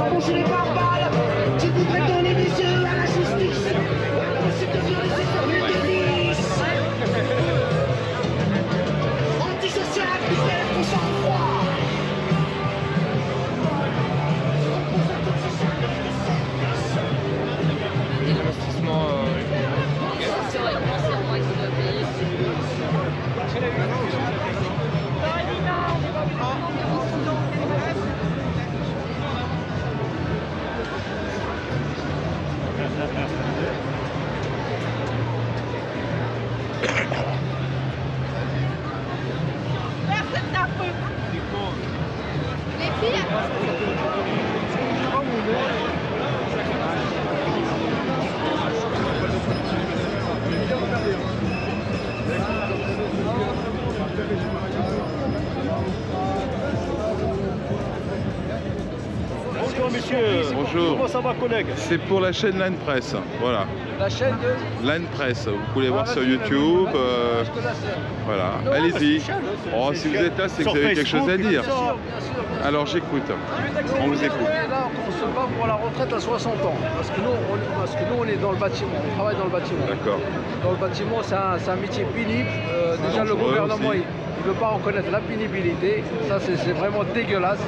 sans bouger les pare-balles. Tu voudrais donner des yeux à la justice. C'est de violence et fermer des vices. Antisocial, bordel, ton sang-froid. L'investissement. Les filles. Bonjour monsieur. Bonjour. Comment ça va collègue? C'est pour la chaîne Line Press, voilà. La chaîne de... Line Press, vous pouvez voir sur YouTube. Voilà, Non, allez-y. bah, Oh, si vous êtes là, c'est que vous avez quelque chose à dire. Alors j'écoute, on vous écoute. Là, on se bat pour la retraite à 60 ans. Parce que nous, on est dans le bâtiment, on travaille dans le bâtiment. D'accord. Dans le bâtiment, c'est un métier pénible. Déjà, le dangereux gouvernement, aussi. il ne veut pas reconnaître la pénibilité. Ça, c'est vraiment dégueulasse.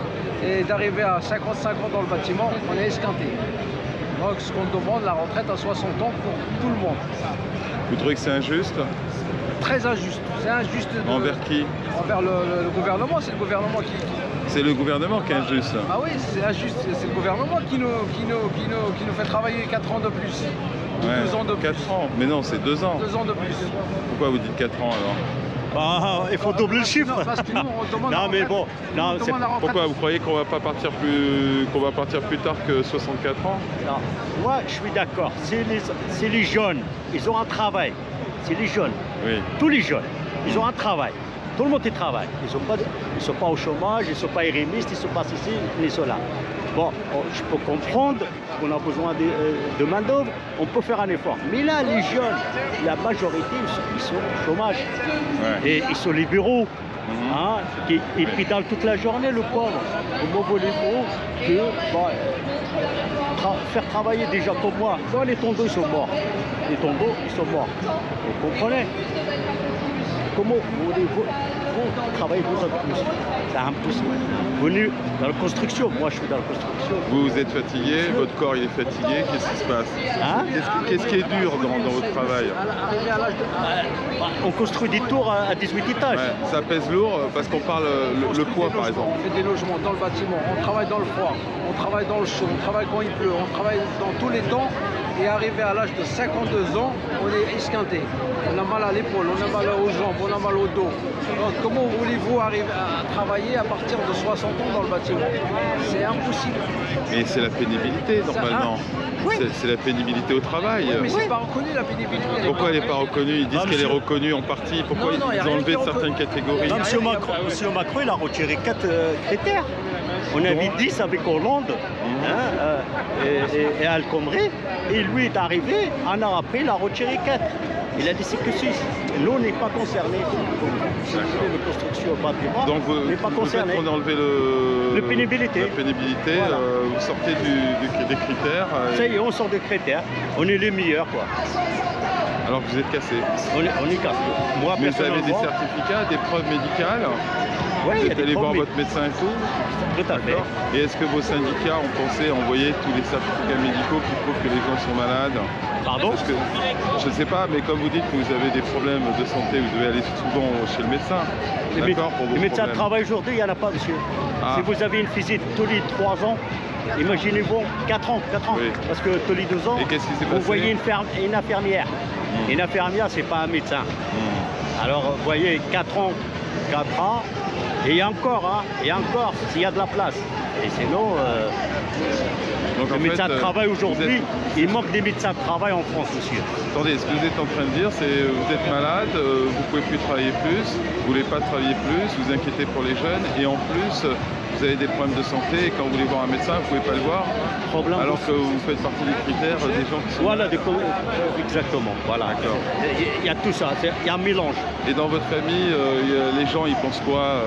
Et d'arriver à 55 ans dans le bâtiment, on est esquinté. Donc, ce qu'on demande, la retraite à 60 ans pour tout le monde. Vous trouvez que c'est injuste? Très injuste. C'est injuste. Envers qui? Envers le gouvernement. C'est le gouvernement qui... C'est le gouvernement qui est injuste. Ah oui, c'est injuste. C'est le gouvernement qui nous fait travailler 4 ans de plus. Ouais, 2 ans de plus. 4 ans. Mais non, c'est 2 ans. 2 ans de plus. Pourquoi vous dites 4 ans alors? Bah, il faut doubler le chiffre. Non, parce que nous, on demande Non, mais bon, non, c'est Pourquoi vous croyez qu'on va pas partir plus tard que 64 ans? non. Moi, je suis d'accord. C'est les jeunes. Ils ont un travail. C'est les jeunes. Oui. Tous les jeunes. Ils ont un travail. Tout le monde y travaille. Ils ne sont pas au chômage, ils ne sont pas érimistes, ils ne sont pas ceci, ni cela. Bon, je peux comprendre qu'on a besoin de main-d'œuvre, on peut faire un effort. Mais là, les jeunes, la majorité, ils sont au chômage. Ouais. Et ils sont libéraux. Hein, ils pédalent toute la journée, le pauvre. Comment voulez-vous que faire travailler des gens comme moi? Bon, les tondeaux, ils sont morts. Les tondeaux, ils sont morts. Vous comprenez? Comment voulez-vous travailler vous en plus? C'est impossible. Venu dans la construction, moi je suis dans la construction. Vous êtes fatigué, votre corps il est fatigué, qu'est-ce qui se passe? Hein? Qu'est-ce qui est dur dans votre travail? On construit des tours à 18 étages. Ouais, ça pèse lourd parce qu'on parle le poids par exemple. On fait des logements dans le bâtiment, on travaille dans le froid, on travaille dans le chaud, on travaille quand il pleut, on travaille dans tous les temps. Et arrivé à l'âge de 52 ans, on est esquinté. On a mal à l'épaule, on a mal aux jambes, on a mal au dos. Donc comment voulez-vous arriver à travailler à partir de 60 ans dans le bâtiment? C'est impossible. Et c'est la pénibilité normalement. Oui. C'est la pénibilité au travail. Oui, mais c'est pas reconnu la pénibilité. Pourquoi elle n'est pas reconnue? Ils disent Ah, qu'elle est monsieur. reconnue en partie. Pourquoi Non, non, y a ils ont rien enlevé qui est certaines reconnu. catégories? Non, monsieur Macron, il a retiré 4 critères. On avait 10 avec Hollande et Al Khomri. Et lui est arrivé, un an après, il a retiré 4. Il a dit c'est que 6. Nous, on n'est pas concernés. Si vous voulez, de construction bâtiment, Donc on n'est pas vous faites concernés. qu'on a enlevé La pénibilité. La pénibilité, Voilà. vous sortez des critères. Ça y est, on sort des critères. On est les meilleurs, quoi. Alors que vous êtes cassé. On est cassé. Moi, Mais vous avez des personnellement, certificats, des preuves médicales. ouais, il Vous y a êtes des allé voir preuves, votre médecin et tout. tout à fait. D'accord. Et est-ce que vos syndicats ont pensé à envoyer tous les certificats médicaux qui prouvent que les gens sont malades? Pardon? Parce que, je ne sais pas, mais comme vous dites que vous avez des problèmes de santé, vous devez aller souvent chez le médecin. D'accord, pour vos Les médecins de problèmes. travail aujourd'hui, il n'y en a pas, monsieur. Ah. Si vous avez une visite tous les 3 ans, imaginez-vous 4 ans. Oui. Parce que tous les 2 ans, Et qu'est-ce qui s'est vous passé? voyez une infirmière. Une infirmière, c'est pas un médecin. Alors, vous voyez, 4 ans, et encore, s'il y a de la place. Et sinon, Donc, en les médecins fait, de travail vous aujourd'hui, êtes- il manque des médecins de travail en France, monsieur. Attendez, ce que vous êtes en train de dire, c'est vous êtes malade, vous pouvez plus travailler plus, vous voulez pas travailler plus, vous inquiétez pour les jeunes, et en plus, vous avez des problèmes de santé et quand vous voulez voir un médecin, vous ne pouvez pas le voir, Problème alors de- que vous faites partie des critères des gens qui sont... Voilà, exactement. Voilà. D'accord. Il y a tout ça, il y a un mélange. Et dans votre famille, les gens, ils pensent quoi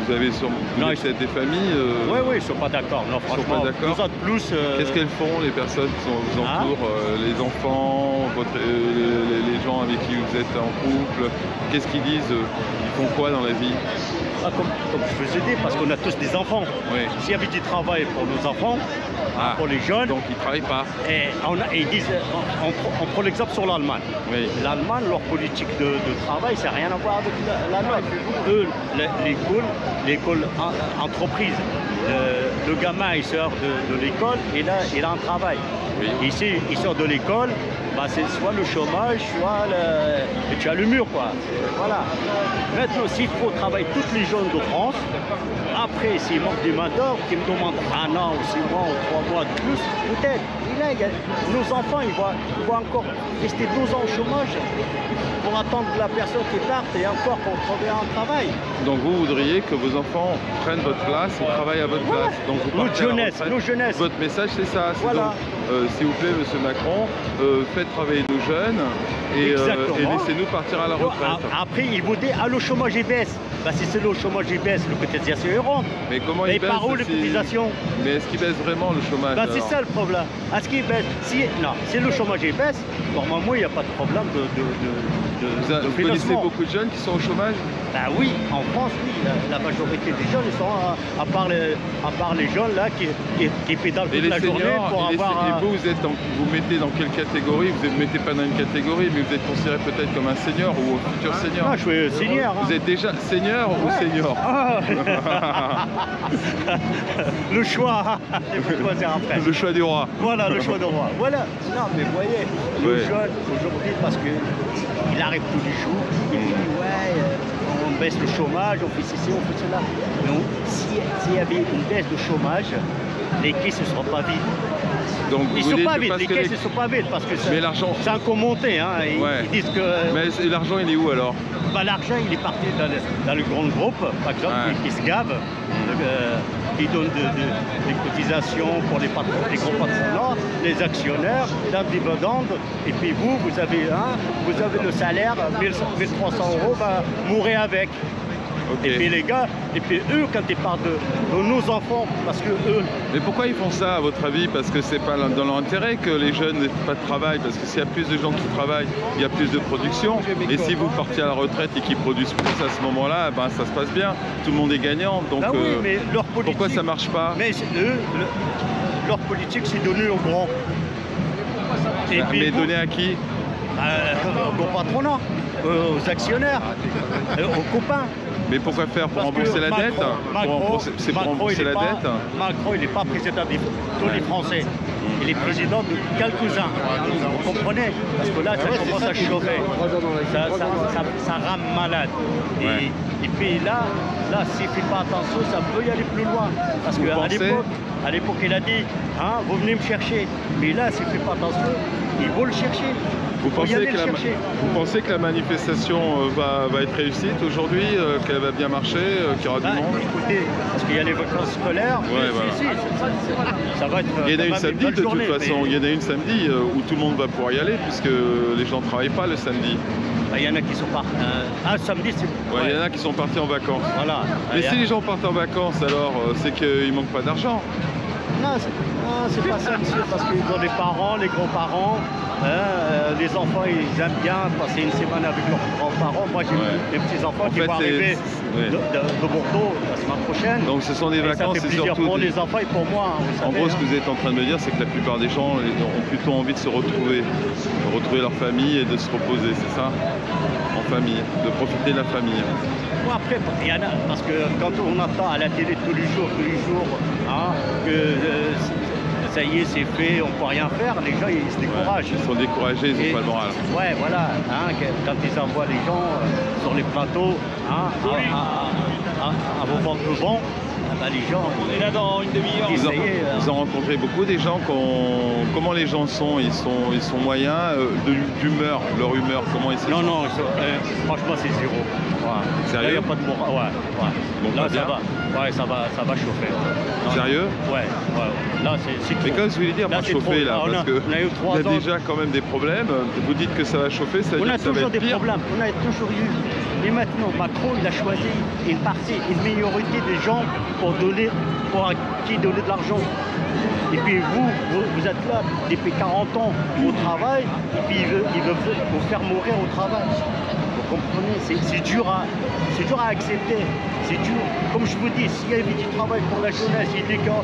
Vous avez sûrement Non, peut-être des familles Oui, oui, ils ne sont pas d'accord. Non, sont franchement, pas d'accord. nous autres plus. Qu'est-ce qu'elles font, les personnes qui vous Hein entourent, les enfants, les gens avec qui vous êtes en couple? Qu'est-ce qu'ils disent? Ils font quoi dans la vie? Comme je vous ai dit, parce qu'on a tous des enfants. Oui. S'il y avait du travail pour nos enfants, Ah, pour les jeunes, donc ils ne travaillent pas. et ils disent, on prend l'exemple sur l'Allemagne. Oui. L'Allemagne, leur politique de travail, ça n'a rien à voir avec la nôtre. Eux, l'école entreprise, le gamin, il sort de l'école et là, il a un travail. Oui. Ici, il sort de l'école, bah, c'est soit le chômage, soit et tu as le mur, quoi. Voilà. Maintenant, s'il faut travailler toutes les jeunes de France, après, s'il manque des main-d'œuvre, qui me demandent 1 an ou 6 mois ou 3 mois de plus, peut-être. Et là, nos enfants, ils vont encore rester 12 ans au chômage pour attendre que la personne qui parte et encore pour trouver un travail. Donc vous voudriez que vos enfants prennent votre place et travaillent à votre place. Donc vous Notre partez à la jeunesse, retraite. nos jeunesses. Votre message c'est ça. C'est Voilà. donc, s'il vous plaît, Monsieur Macron, faites travailler nos jeunes et laissez-nous partir à la retraite. Après, ils vont dire, ah, le chômage il baisse. Bah, si c'est le chômage il baisse, le cotisation il rentre. Mais comment Mais ils baissent par où les si- cotisations? Mais est-ce qu'ils baissent vraiment le chômage Bah, c'est alors ça le problème. Est-ce qu'il baisse? Non, si le chômage il baisse, normalement il n'y a pas de problème de Vous connaissez financement. beaucoup de jeunes qui sont au chômage? Bah oui, en France, oui, la majorité des jeunes, ils sont, à part les jeunes là qui pédalent Et toute les la journée seniors, pour et avoir... vous, vous mettez dans quelle catégorie? Vous ne mettez pas dans une catégorie, mais vous êtes considéré peut-être comme un senior ou un futur senior. Ah, je suis senior. Hein. Vous êtes déjà senior ou senior? Ah. Le choix, il faut choisir après. Le choix du roi. Voilà, le choix de roi. Voilà. Non, mais vous voyez, le Ouais. jeune, aujourd'hui, parce qu'il arrive tous les jours, il dit, ouais, on baisse le chômage, on fait ceci, on fait cela. Mais s'il y avait une baisse de chômage, les caisses ne seront pas vides. Donc Ils vous sont dites pas que vides, parce les que caisses ne sont pas vides, parce que Mais l'argent- c'est un commenté. Hein, Ouais. ils disent que Mais l'argent, il est où alors? bah, l'argent, il est parti dans le grand groupe, par exemple, Ouais. qui se gavent, qui donnent des cotisations pour les gros patronats, les actionnaires, d'un dividende, et puis vous avez le salaire, 1300 €, bah, mourrez avec. Ok. Et puis les gars, et puis eux, quand ils parlent de nos enfants, parce que eux, Mais pourquoi ils font ça à votre avis? Parce que c'est pas dans leur intérêt que les jeunes n'aient pas de travail. Parce que s'il y a plus de gens qui travaillent, il y a plus de production. Et si vous partiez à la retraite et qu'ils produisent plus à ce moment-là, ben, ça se passe bien. Tout le monde est gagnant. Donc bah oui, mais leur politique... pourquoi ça marche pas? Mais leur politique, c'est donner aux grands. Et puis Mais vous- donner à qui? au gros patronat, aux actionnaires, aux copains. Mais pourquoi faire? Pour Parce que rembourser la dette? C'est pour Macron, rembourser la dette? Macron, il n'est pas président de tous les Français. Il est président de quelques-uns. Vous comprenez? Parce que là, ça commence à chauffer. Ça rame malade. Ouais. Et puis là, s'il ne fait pas attention, ça peut y aller plus loin. Parce Vous qu'à pensez? l'époque, il a dit, hein, vous venez me chercher. Mais là, s'il ne fait pas attention, il va le chercher. Vous Faut y aller le chercher. pensez que la manifestation va être réussite aujourd'hui, qu'elle va bien marcher, qu'il y aura du Bah, monde? écoutez, parce qu'il y a les vacances scolaires, Ouais, voilà. ça va être... Il y en a quand une même samedi belle de toute journée, façon, mais- il y en a une samedi où tout le monde va pouvoir y aller puisque les gens ne travaillent pas le samedi. Bah, il y en a qui sont partis. Samedi, c'est... Ouais, il y en a qui sont partis en vacances. Voilà. Mais Il y a- si les gens partent en vacances, alors c'est qu'il manque pas d'argent. Non, c'est pas ça, monsieur, parce qu'ils ont les parents, les grands-parents. Les enfants, ils aiment bien passer une semaine avec leurs grands-parents. Moi, j'ai Ouais. des petits-enfants En qui fait, vont c'est- arriver ouais. de Bordeaux la semaine prochaine. Donc ce sont des Et ça vacances, fait c'est plaisir surtout... pour les enfants et pour moi. Hein, vous En savez, gros, ce hein. que vous êtes en train de me dire, c'est que la plupart des gens ont plutôt envie de se retrouver leur famille et de se reposer, c'est ça? En famille, de profiter de la famille. Bon, après, il y en a, parce que quand on entend à la télé tous les jours, hein, que ça y est, c'est fait, on ne peut rien faire, les gens, ils se découragent. Ils sont découragés, ils Et- n'ont pas le moral. Ouais, voilà, hein, quand ils envoient les gens sur les plateaux, hein, à vos ventes de vent, bah, les gens, on est là dans une demi-heure. Vous en rencontrez beaucoup des gens comment les gens sont? Ils sont moyens, d'humeur, leur humeur, comment ils sont? Non, franchement, c'est zéro. Ouais. Sérieux? Là, y a pas de moral. Ouais, ouais. Bon, là, pas bien. ça va. Ouais, ça va chauffer. Non, Sérieux? Ouais, ouais. Là, c'est Mais trop. comme je voulais dire, Là, pas c'est chauffer trop. là, Ah, parce que on a eu 3 il y a ans. déjà quand même des problèmes. Vous dites que ça va chauffer, ça veut On dire a que ça va toujours être des pire. problèmes, on a toujours eu. Et maintenant, Macron, il a choisi une partie, une minorité des gens pour qui donner de l'argent. Et puis vous êtes là depuis 40 ans au travail, et puis il veut vous faire mourir au travail. Vous comprenez, c'est dur à accepter, c'est dur. Comme je vous dis, s'il y a du travail pour la jeunesse, il dit qu'on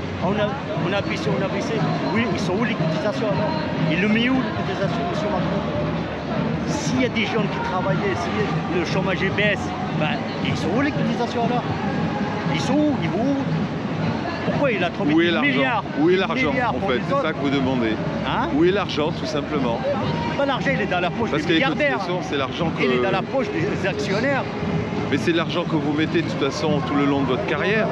a baissé, oui, ils sont où les cotisations alors? Il le met où les cotisations, M. Macron? S'il y a des jeunes qui travaillaient, si le chômage baisse, ben, ils sont où les cotisations alors? Ils sont où? Ils vont où? Pourquoi il a trouvé Où est des l'argent? milliards? Où est des l'argent milliards en pour fait? les C'est autres? ça que vous demandez. Hein? Où est l'argent tout simplement? Pas l'argent, il est dans la poche Parce des que les milliardaires. cotisations, c'est l'argent que... Il est dans la poche des actionnaires. Mais c'est l'argent que vous mettez de toute façon tout le long de votre carrière.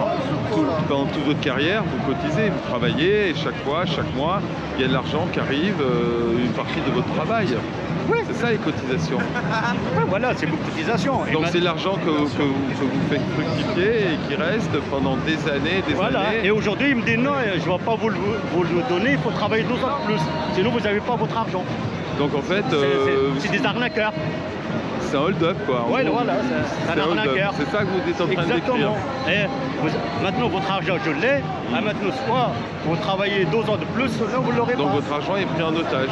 Pendant toute votre carrière, vous cotisez, vous travaillez, et chaque fois, chaque mois, il y a de l'argent qui arrive, une partie de votre travail. Oui. C'est ça les cotisations. Ouais, voilà, c'est vos cotisations. Et Donc maintenant- c'est l'argent que vous faites fructifier et qui reste pendant des années, des Voilà, années. et aujourd'hui il me dit non, je ne vais pas vous le donner, il faut travailler 2 ans de plus. Sinon vous n'avez pas votre argent. Donc en fait, C'est des arnaqueurs. c'est un hold-up quoi. En Ouais, gros. voilà, c'est C'est un un hold-up. arnaqueur. C'est ça que vous êtes en train de décrire. Exactement. Et maintenant votre argent je l'ai, maintenant soit vous travaillez 2 ans de plus, soit vous ne l'aurez pas. Donc votre argent est pris en otage.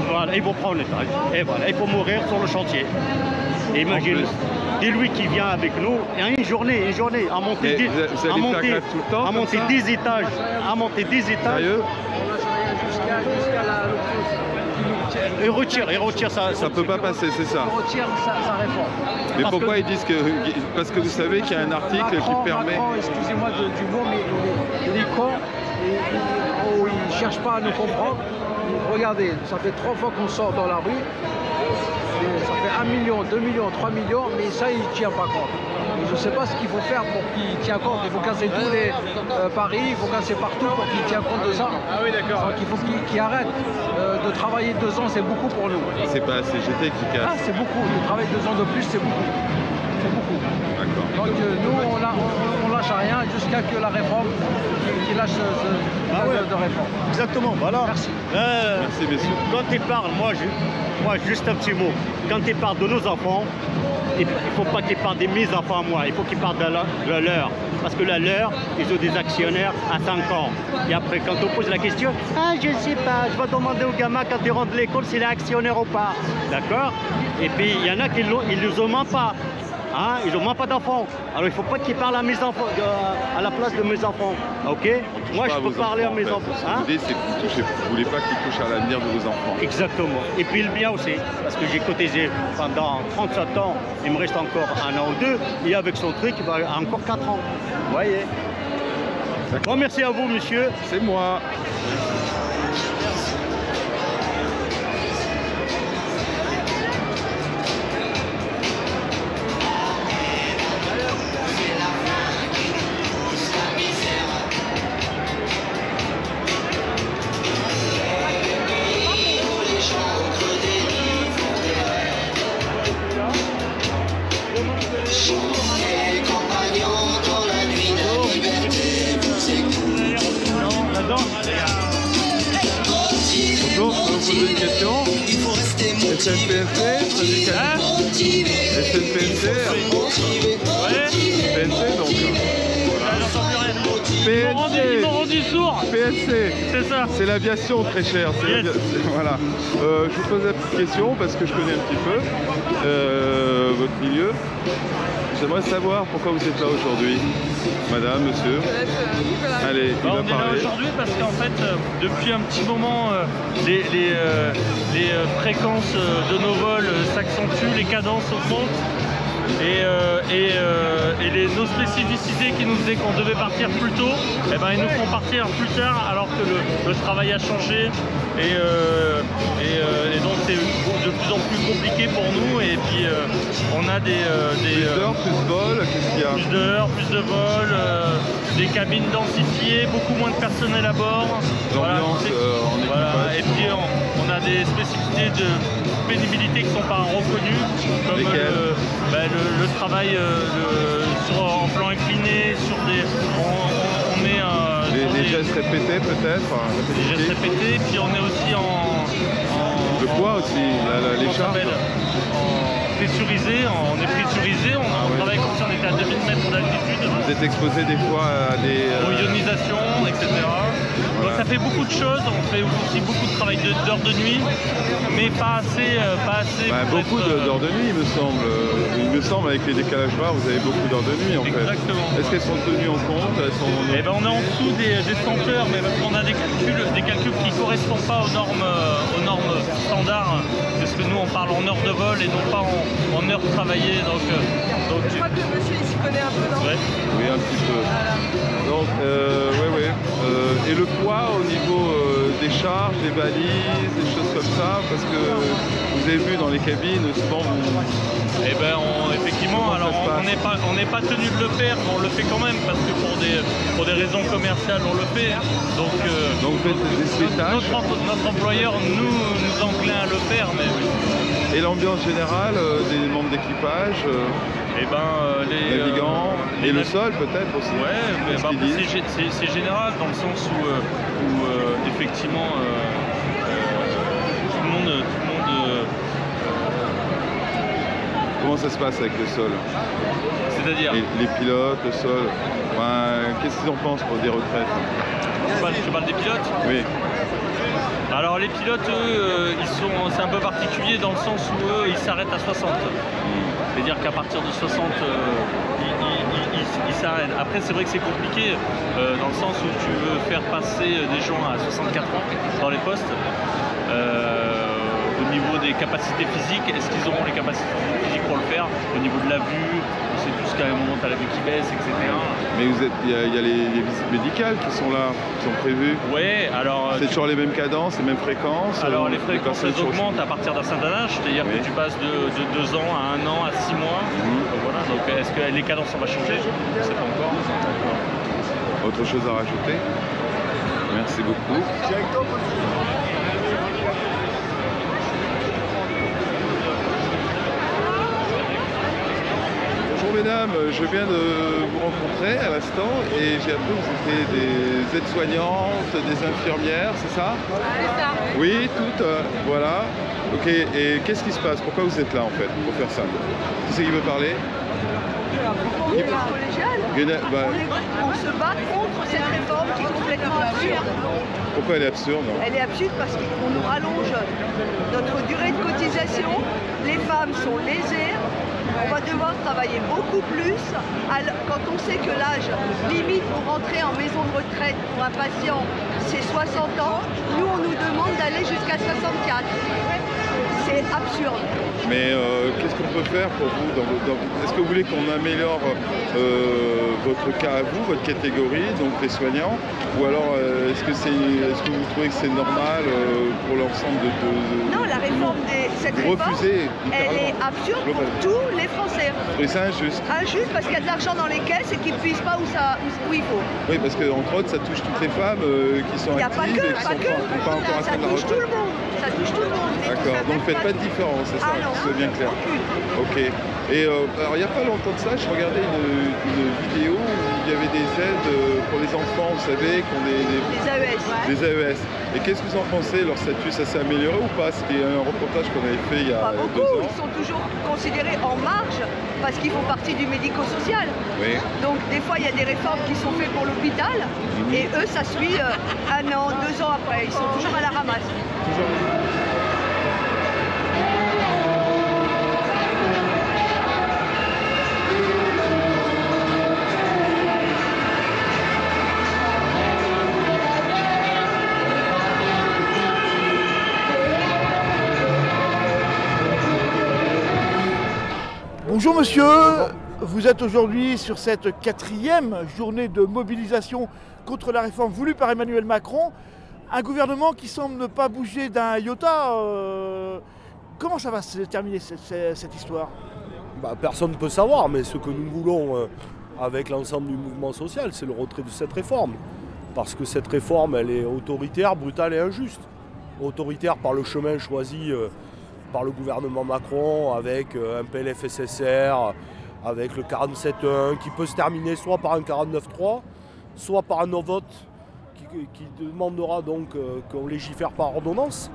Voilà, ils vont prendre l'étage. Et voilà, il faut mourir sur le chantier. Et imagine, dis-lui qui vient avec nous, et une journée, à monter, Mais 10, vous allez à faire monter, grève tout le temps, à comme monter ça 10 étages, à monter 10 étages. Sérieux? On lâche rien jusqu'à la... Il retire ça. Ça peut pas passer, c'est ça. Il retire sa réforme. Mais Parce pourquoi que- ils disent que... Parce que vous savez qu'il y a un article Macron, qui permet... Macron, excusez-moi du mot, mais il est con. Il ne cherche pas à nous comprendre. Regardez, ça fait 3 fois qu'on sort dans la rue. Et ça fait 1 million, 2 millions, 3 millions, mais ça, il ne tient pas compte. Et je ne sais pas ce qu'il faut faire pour qu'il tienne compte. Il faut casser tous les paris, il faut casser partout pour qu'il tienne compte de ça. Ah oui, d'accord. Donc il faut qu'il arrête de travailler 2 ans, c'est beaucoup pour nous. C'est pas la CGT qui Ah, casse. c'est beaucoup. De travailler 2 ans de plus, c'est beaucoup. C'est beaucoup. D'accord. Donc nous, on lâche rien jusqu'à que la réforme, qu'il lâche de réforme. Exactement, voilà. Merci. Merci messieurs. Quand il parle, moi juste un petit mot. Quand il parle de nos enfants, il ne faut pas qu'il parle de mes enfants à moi, il faut qu'il parle de la leur. Parce que la leur, ils ont des actionnaires à 5 ans. Et après, quand on pose la question, ah je ne sais pas, je vais demander au gamin quand il rentre de l'école s'il est actionnaire ou pas. D'accord? Et puis il y en a qui ne les ont même pas. Hein, ils n'ont même pas d'enfants. Alors il ne faut pas qu'ils parlent à mes enfants, à la place de mes enfants. Ok? Moi je peux parler à mes enfants. Hein? L'idée c'est que vous ne voulez pas qu'ils touchent à l'avenir de vos enfants. Exactement. Et puis le bien aussi, parce que j'ai cotisé pendant 37 ans, il me reste encore 1 an ou 2, et avec son truc, il va encore 4 ans. Vous voyez? Bon, merci à vous, monsieur. C'est moi. Bonjour, je peux vous poser une question. SNPNC, SNPNC, PNC donc. Ils m'ont rendu sourd. PNC, C'est ça. c'est l'aviation très chère. Voilà. Je vous pose la petite question parce que je connais un petit peu votre milieu. J'aimerais savoir pourquoi vous êtes là aujourd'hui. Madame, monsieur. Allez, il va On est là parler. aujourd'hui parce qu'en fait, depuis un petit moment, les fréquences de nos vols s'accentuent, les cadences augmentent. Nos spécificités qui nous disaient qu'on devait partir plus tôt, eh ben, ils nous font partir plus tard alors que le travail a changé et donc c'est de plus en plus compliqué pour nous et puis on a Plus d'heures, plus de vols, qu'est-ce qu'il y a? plus d'heures, plus de vols, des cabines densifiées, beaucoup moins de personnel à bord. L'ambiance en voilà. équipage. Et puis on a des spécificités de pénibilité qui ne sont pas reconnues, comme le travail en plan incliné, sur des... On est des gestes répétés peut-être. Des gestes répétés, puis on est aussi le poids aussi, les charges. On est pressurisé, on travaille comme si on était à 2000 mètres d'altitude. Vous êtes exposé des fois à des... aux ionisations, etc. Voilà. Donc ça fait beaucoup de choses, on fait aussi beaucoup de travail d'heures de nuit, mais pas assez beaucoup d'heures de nuit, il me semble. Il me semble, avec les décalages bas, vous avez beaucoup d'heures de nuit en fait. Exactement. Est-ce qu'elles sont tenues en compte? On est en dessous des 100 heures, mais parce qu'on a des calculs qui ne correspondent pas aux normes standards, parce que nous on parle en heures de vol et non pas en heures travaillées. Donc, Je crois que le monsieur il s'y connaît un peu, non? Ouais. Oui, un petit peu. Donc, et le poids au niveau des charges, des balises, des choses comme ça, parce que vous avez vu dans les cabines, souvent effectivement, alors on n'est pas tenu de le faire, mais on le fait quand même, parce que pour des raisons commerciales, on le fait. Donc vous faites des tâches. Notre employeur nous enclin à le faire, mais oui. Et l'ambiance générale des membres d'équipage les navigants et le sol peut-être aussi. Ouais, mais c'est général dans le sens où effectivement tout le monde Comment ça se passe avec le sol? C'est-à-dire les pilotes, le sol. Qu'est-ce qu'ils en pensent pour des retraites? Tu parles des pilotes? Oui. Alors les pilotes, eux, c'est un peu particulier dans le sens où eux, ils s'arrêtent à 60. C'est-à-dire qu'à partir de 60, ils s'arrêtent. Après, c'est vrai que c'est compliqué dans le sens où tu veux faire passer des gens à 64 ans dans les postes. Au niveau des capacités physiques, est-ce qu'ils auront les capacités physiques pour le faire? Au niveau de la vue, c'est tout ce qu'à un moment tu as la vue qui baisse, etc. Mais il y a les visites médicales qui sont là, qui sont prévues. Oui, alors... C'est toujours les mêmes cadences, les mêmes fréquences? Alors les fréquences augmentent à partir d'un certain âge, c'est-à-dire que tu passes de 2 ans à 1 an à 6 mois. Voilà, donc est-ce que les cadences vont changer? Je ne sais pas encore. Autre chose à rajouter? Merci beaucoup. Bonjour mesdames, je viens de vous rencontrer à l'instant et j'ai appris que vous étiez des aides-soignantes, des infirmières, c'est ça? C'est ça. Oui, toutes, voilà. Ok, et qu'est-ce qui se passe? Pourquoi vous êtes là en fait, pour faire ça? Qui c'est qui veut parler? On est collégial. On se bat contre cette réforme qui est complètement absurde. Pourquoi elle est absurde? Elle est absurde parce qu'on nous rallonge notre durée de cotisation. Les femmes sont lésées. On va devoir travailler beaucoup plus quand on sait que l'âge limite pour rentrer en maison de retraite pour un patient c'est 60 ans. Nous on nous demande d'aller jusqu'à 64. C'est absurde. Mais qu'est-ce qu'on peut faire pour vous est-ce que vous voulez qu'on améliore votre cas à vous, votre catégorie, donc les soignants? Ou alors est-ce que vous trouvez que c'est normal pour l'ensemble Non, la réforme cette réforme, elle est absurde pour tous les Français. Oui, c'est injuste. Injuste parce qu'il y a de l'argent dans les caisses et qu'ils ne puissent pas où il faut. Oui, parce qu'entre autres, ça touche toutes les femmes qui sont actives et qui n'ont pas encore atteint la retraite. Ça touche tout le monde. Ça touche tout le monde. D'accord, donc faites pas de différence, c'est ça, c'est bien clair. Ok. Et alors il n'y a pas longtemps de ça, je regardais une vidéo où il y avait des aides pour les enfants, vous savez, qui ont des AES. Des AES. Et qu'est-ce que vous en pensez? Leur statut, ça s'est amélioré ou pas? C'était un reportage qu'on avait fait il y a 2 ans. Ils sont toujours considérés en marge parce qu'ils font partie du médico-social. Oui. Donc des fois, il y a des réformes qui sont faites pour l'hôpital et eux, ça suit 1 an, 2 ans après. Ils sont toujours à la ramasse. Bonjour monsieur, vous êtes aujourd'hui sur cette 4e journée de mobilisation contre la réforme voulue par Emmanuel Macron. Un gouvernement qui semble ne pas bouger d'un iota. Comment ça va se terminer cette histoire? Personne ne peut savoir, mais ce que nous voulons avec l'ensemble du mouvement social, c'est le retrait de cette réforme. Parce que cette réforme, elle est autoritaire, brutale et injuste. autoritaire par le chemin choisi par le gouvernement Macron, avec un PLFSSR, avec le 47.1, qui peut se terminer soit par un 49.3, soit par un non-vote qui demandera donc qu'on légifère par ordonnance.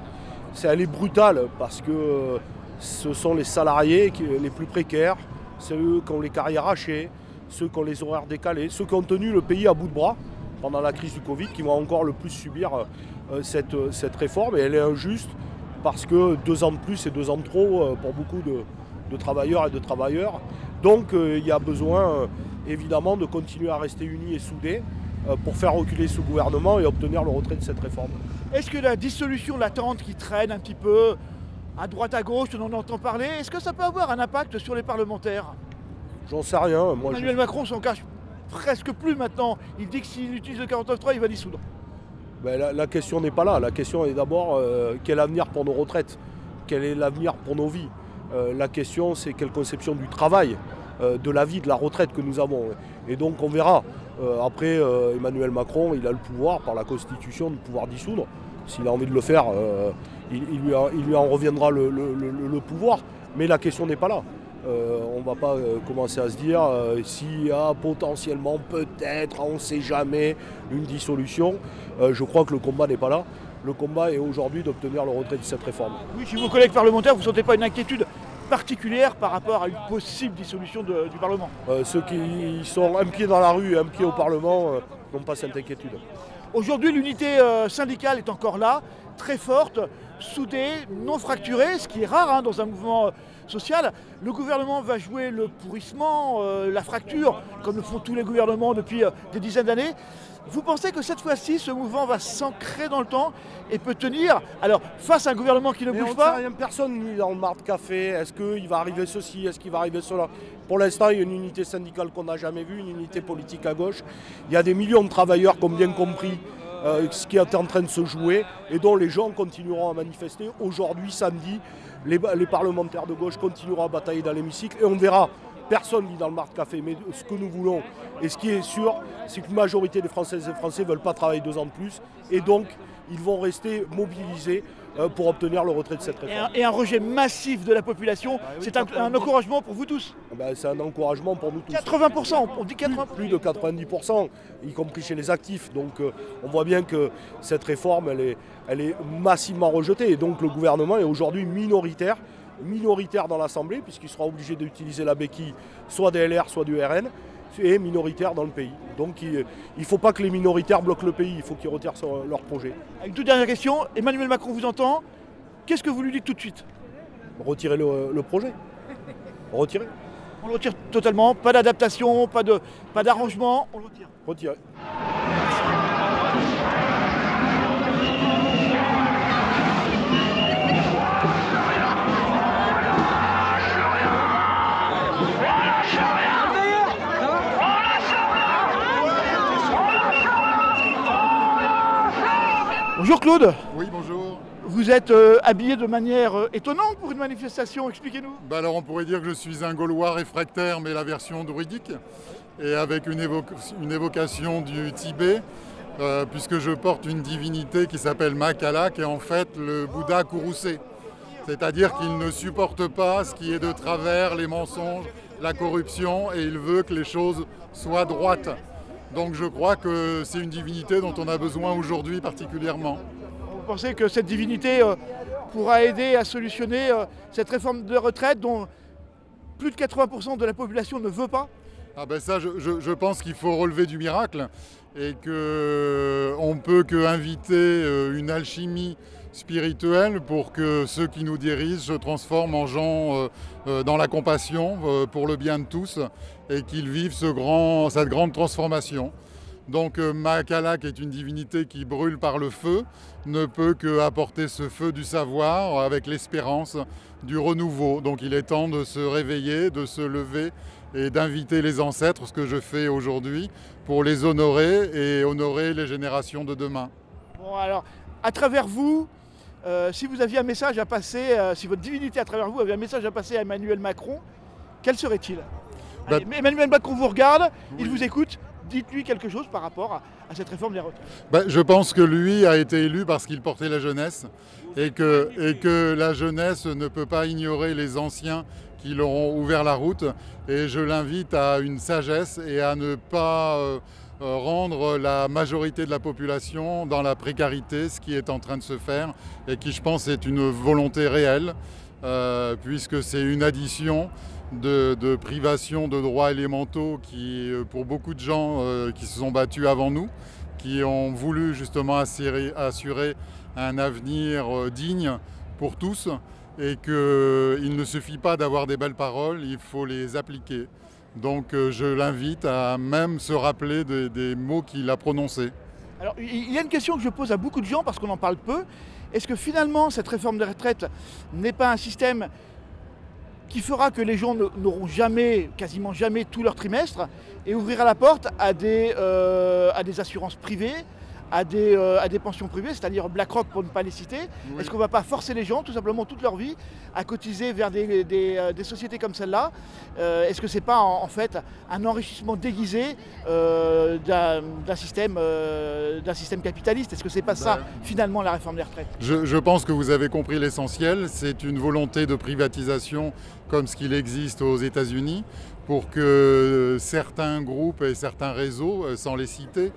Elle est brutale parce que ce sont les salariés les plus précaires, ceux qui ont les carrières hachées, ceux qui ont les horaires décalés, ceux qui ont tenu le pays à bout de bras pendant la crise du Covid, qui vont encore le plus subir cette réforme. Et elle est injuste parce que 2 ans de plus, c'est 2 ans de trop pour beaucoup de travailleurs et de travailleurs. Donc il y a besoin évidemment de continuer à rester unis et soudés pour faire reculer ce gouvernement et obtenir le retrait de cette réforme. Est-ce que la dissolution latente qui traîne un petit peu à droite à gauche, on en entend parler, est-ce que ça peut avoir un impact sur les parlementaires? J'en sais rien. Emmanuel Macron s'en cache presque plus maintenant. Il dit que s'il utilise le 49.3, il va dissoudre. Ben, la question n'est pas là. La question est d'abord quel avenir pour nos retraites? Quel est l'avenir pour nos vies? La question, c'est quelle conception du travail, de la vie, de la retraite que nous avons. Et donc on verra. Après, Emmanuel Macron, il a le pouvoir, par la Constitution, de pouvoir dissoudre. S'il a envie de le faire, il lui en reviendra le pouvoir. Mais la question n'est pas là. On ne va pas commencer à se dire s'il y a potentiellement, peut-être, on ne sait jamais, une dissolution. Je crois que le combat n'est pas là. Le combat est aujourd'hui d'obtenir le retrait de cette réforme. Oui, chez vos collègues parlementaires, vous ne sentez pas une inquiétude particulière par rapport à une possible dissolution du Parlement? Ceux qui sont un pied dans la rue et un pied au Parlement n'ont pas cette inquiétude. Aujourd'hui, l'unité syndicale est encore là, très forte, soudée, non fracturée, ce qui est rare dans un mouvement social. Le gouvernement va jouer le pourrissement, la fracture, comme le font tous les gouvernements depuis des dizaines d'années. Vous pensez que cette fois-ci, ce mouvement va s'ancrer dans le temps et peut tenir, alors face à un gouvernement qui ne bouge pas? Rien, personne ni dans le marc café. Est-ce qu'il va arriver ceci? Est-ce qu'il va arriver cela? Pour l'instant, il y a une unité syndicale qu'on n'a jamais vue, une unité politique à gauche. Il y a des millions de travailleurs qui ont bien compris ce qui est en train de se jouer et dont les gens continueront à manifester. Aujourd'hui, samedi, les parlementaires de gauche continueront à batailler dans l'hémicycle et on verra. Personne ne vit dans le marc café, mais ce que nous voulons, et ce qui est sûr, c'est qu'une majorité des Françaises et Français ne veulent pas travailler 2 ans de plus, et donc ils vont rester mobilisés pour obtenir le retrait de cette réforme. Et un rejet massif de la population, c'est un encouragement pour vous tous? C'est un encouragement pour nous tous. 80%, on dit 80%. Plus de 90%, y compris chez les actifs. Donc on voit bien que cette réforme, elle est massivement rejetée, et donc le gouvernement est aujourd'hui minoritaire dans l'Assemblée, puisqu'il sera obligé d'utiliser la béquille soit des LR, soit du RN, et minoritaire dans le pays. Donc il ne faut pas que les minoritaires bloquent le pays, il faut qu'ils retirent leur projet. Une toute dernière question, Emmanuel Macron vous entend, qu'est-ce que vous lui dites tout de suite? Retirez le projet. Retirez. On le retire totalement, pas d'adaptation, pas d'arrangement, on le retire. Retirez. Bonjour Claude. Oui, bonjour. Vous êtes habillé de manière étonnante pour une manifestation, expliquez-nous. Alors on pourrait dire que je suis un Gaulois réfractaire, mais la version druidique, et avec une évocation du Tibet, puisque je porte une divinité qui s'appelle Makala, qui est en fait le Bouddha courroucé. C'est-à-dire qu'il ne supporte pas ce qui est de travers, les mensonges, la corruption, et il veut que les choses soient droites. Donc je crois que c'est une divinité dont on a besoin aujourd'hui particulièrement. Vous pensez que cette divinité pourra aider à solutionner cette réforme de retraite dont plus de 80% de la population ne veut pas? Ça, je pense qu'il faut relever du miracle et qu'on ne peut qu'inviter une alchimie spirituelle pour que ceux qui nous dirigent se transforment en gens dans la compassion pour le bien de tous et qu'ils vivent cette grande transformation. Donc Makala, qui est une divinité qui brûle par le feu, ne peut qu'apporter ce feu du savoir avec l'espérance du renouveau. Donc il est temps de se réveiller, de se lever et d'inviter les ancêtres, ce que je fais aujourd'hui, pour les honorer et honorer les générations de demain. Bon alors, à travers vous, si vous aviez un message à passer, si votre divinité à travers vous avait un message à passer à Emmanuel Macron, quel serait-il? Emmanuel Macron vous regarde, il vous écoute, Dites-lui quelque chose par rapport à cette réforme des retraites. Je pense que lui a été élu parce qu'il portait la jeunesse et que la jeunesse ne peut pas ignorer les anciens qui leur ont ouvert la route. Et je l'invite à une sagesse et à ne pas rendre la majorité de la population dans la précarité, ce qui est en train de se faire et qui, je pense, est une volonté réelle, puisque c'est une addition de privation de droits élémentaux qui, pour beaucoup de gens qui se sont battus avant nous, qui ont voulu justement assurer un avenir digne pour tous, et qu'il ne suffit pas d'avoir des belles paroles, il faut les appliquer. Donc je l'invite à même se rappeler des mots qu'il a prononcés. Alors il y a une question que je pose à beaucoup de gens parce qu'on en parle peu. Est-ce que finalement cette réforme des retraites n'est pas un système qui fera que les gens n'auront jamais, quasiment jamais, tout leur trimestre et ouvrira la porte à des assurances privées, à des pensions privées, c'est-à-dire BlackRock pour ne pas les citer. Oui. Est-ce qu'on ne va pas forcer les gens, tout simplement toute leur vie, à cotiser vers des sociétés comme celle-là? Est-ce que ce n'est pas en fait un enrichissement déguisé d'un système capitaliste? Est-ce que ce n'est pas ça finalement la réforme des retraites? Je pense que vous avez compris l'essentiel. C'est une volonté de privatisation comme ce qu'il existe aux États-Unis pour que certains groupes et certains réseaux, sans les citer,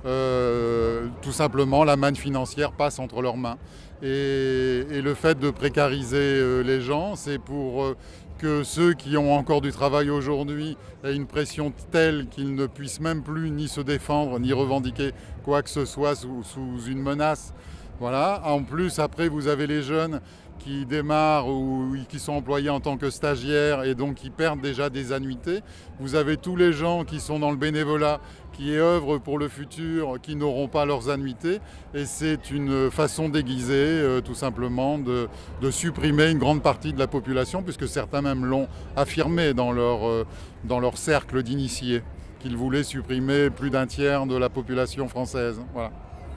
tout simplement la manne financière passe entre leurs mains. Et le fait de précariser les gens, c'est pour que ceux qui ont encore du travail aujourd'hui aient une pression telle qu'ils ne puissent même plus ni se défendre ni revendiquer quoi que ce soit sous une menace. Voilà. En plus, après, vous avez les jeunes qui démarrent ou qui sont employés en tant que stagiaires et donc qui perdent déjà des annuités. Vous avez tous les gens qui sont dans le bénévolat, qui œuvrent pour le futur, qui n'auront pas leurs annuités. Et c'est une façon déguisée, tout simplement, de supprimer une grande partie de la population, puisque certains même l'ont affirmé dans leur cercle d'initiés, qu'ils voulaient supprimer plus d'un tiers de la population française. Voilà.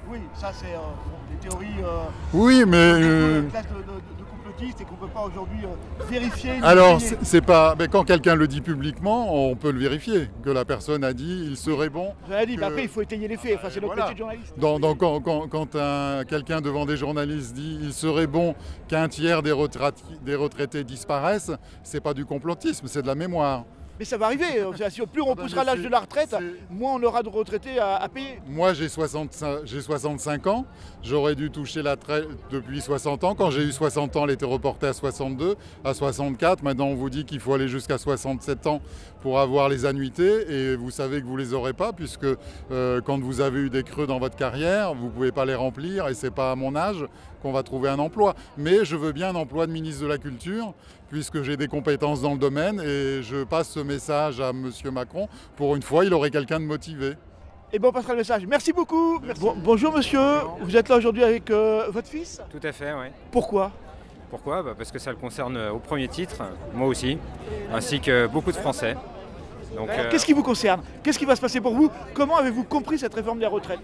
Oui, ça c'est des théories oui, mais de complotistes et qu'on ne peut pas aujourd'hui vérifier. Alors, c'est pas. Mais quand quelqu'un le dit publiquement, on peut le vérifier. Que la personne a dit, il serait bon. J'avais dit, mais après il faut étayer les faits. Enfin, c'est notre métier de journaliste. Donc, quand quelqu'un devant des journalistes dit, il serait bon qu'un tiers des retraités disparaissent, c'est pas du complotisme, c'est de la mémoire. Mais ça va arriver, plus on poussera l'âge de la retraite, moins on aura de retraités à payer. Moi j'ai 65 ans, j'aurais dû toucher la retraite depuis 60 ans. Quand j'ai eu 60 ans, elle était reportée à 62, à 64. Maintenant on vous dit qu'il faut aller jusqu'à 67 ans pour avoir les annuités et vous savez que vous ne les aurez pas puisque quand vous avez eu des creux dans votre carrière, vous ne pouvez pas les remplir et ce n'est pas à mon âge qu'on va trouver un emploi. Mais je veux bien un emploi de ministre de la Culture puisque j'ai des compétences dans le domaine et je passe ce message à M. Macron. Pour une fois, il aurait quelqu'un de motivé. Et bon, on passera le message. Merci beaucoup. Merci. Bonjour monsieur, vous êtes là aujourd'hui avec votre fils? Tout à fait, oui. Pourquoi? Pourquoi? Parce que ça le concerne au premier titre, moi aussi, ainsi que beaucoup de Français. Qu'est-ce qui vous concerne? Qu'est-ce qui va se passer pour vous? Comment avez-vous compris cette réforme des retraites?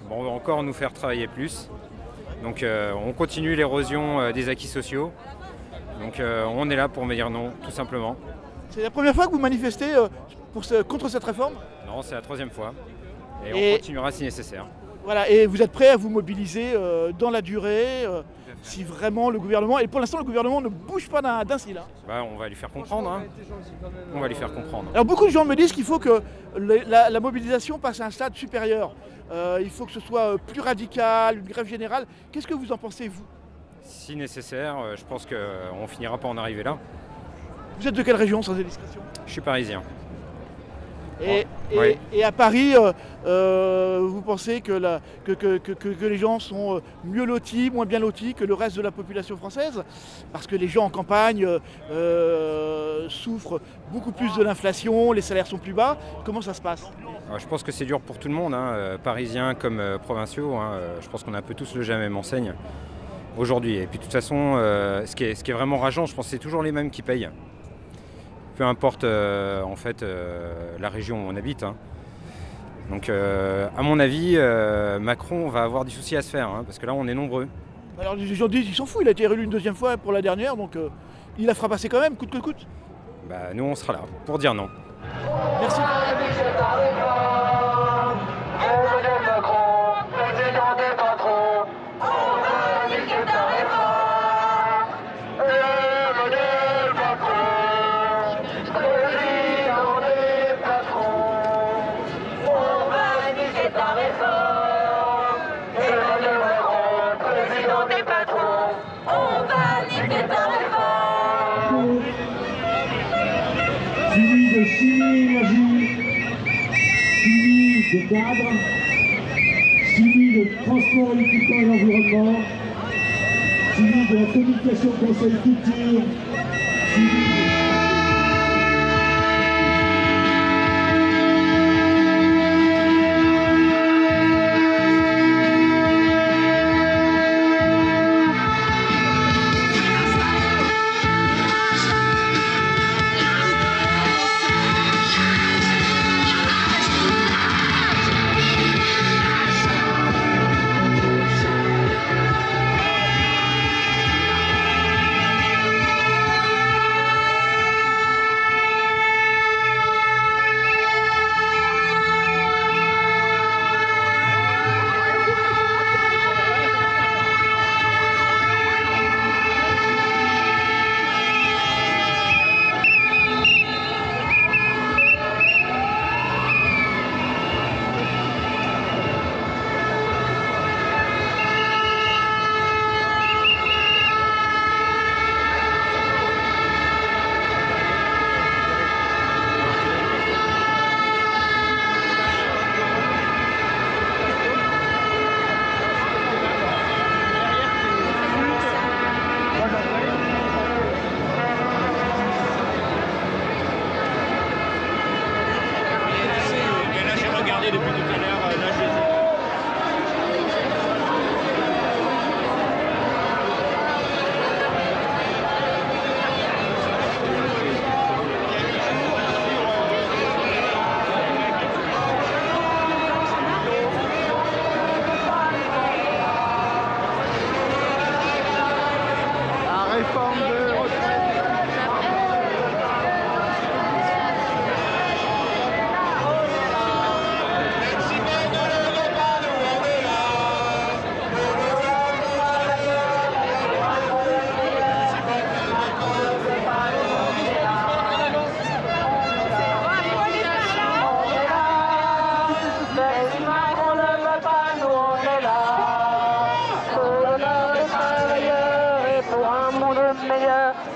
On va encore nous faire travailler plus. Donc on continue l'érosion des acquis sociaux. Donc on est là pour me dire non, tout simplement. C'est la première fois que vous manifestez contre cette réforme? Non, c'est la troisième fois. Et on continuera si nécessaire. Voilà, et vous êtes prêt à vous mobiliser dans la durée si vraiment le gouvernement, et pour l'instant le gouvernement ne bouge pas d'un cil. On va lui faire comprendre. Hein. On va lui faire comprendre. Alors beaucoup de gens me disent qu'il faut que la mobilisation passe à un stade supérieur. Il faut que ce soit plus radical, une grève générale. Qu'est-ce que vous en pensez, vous? Si nécessaire, je pense qu'on finira par en arriver là. Vous êtes de quelle région, sans indiscrétion? Je suis parisien. Et à Paris, vous pensez que les gens sont mieux lotis, moins bien lotis que le reste de la population française? Parce que les gens en campagne souffrent beaucoup plus de l'inflation, les salaires sont plus bas. Comment ça se passe? Je pense que c'est dur pour tout le monde, hein, parisiens comme provinciaux. Hein, je pense qu'on a un peu tous le même enseigne aujourd'hui. Et puis de toute façon, ce qui est vraiment rageant, je pense que c'est toujours les mêmes qui payent. Peu importe en fait la région où on habite. Hein. Donc à mon avis, Macron va avoir du souci à se faire, hein, parce que là on est nombreux. Alors les gens disent qu'il s'en fout, il a été réélu une deuxième fois pour la dernière, donc il la fera passer quand même, coûte que coûte. Nous on sera là pour dire non. Merci. nom des patrons, on va niquer ta réforme. Fini de chimie énergie, fini de cadre, fini de transport électrique et l'environnement, fini de la communication conseil culture, fini de...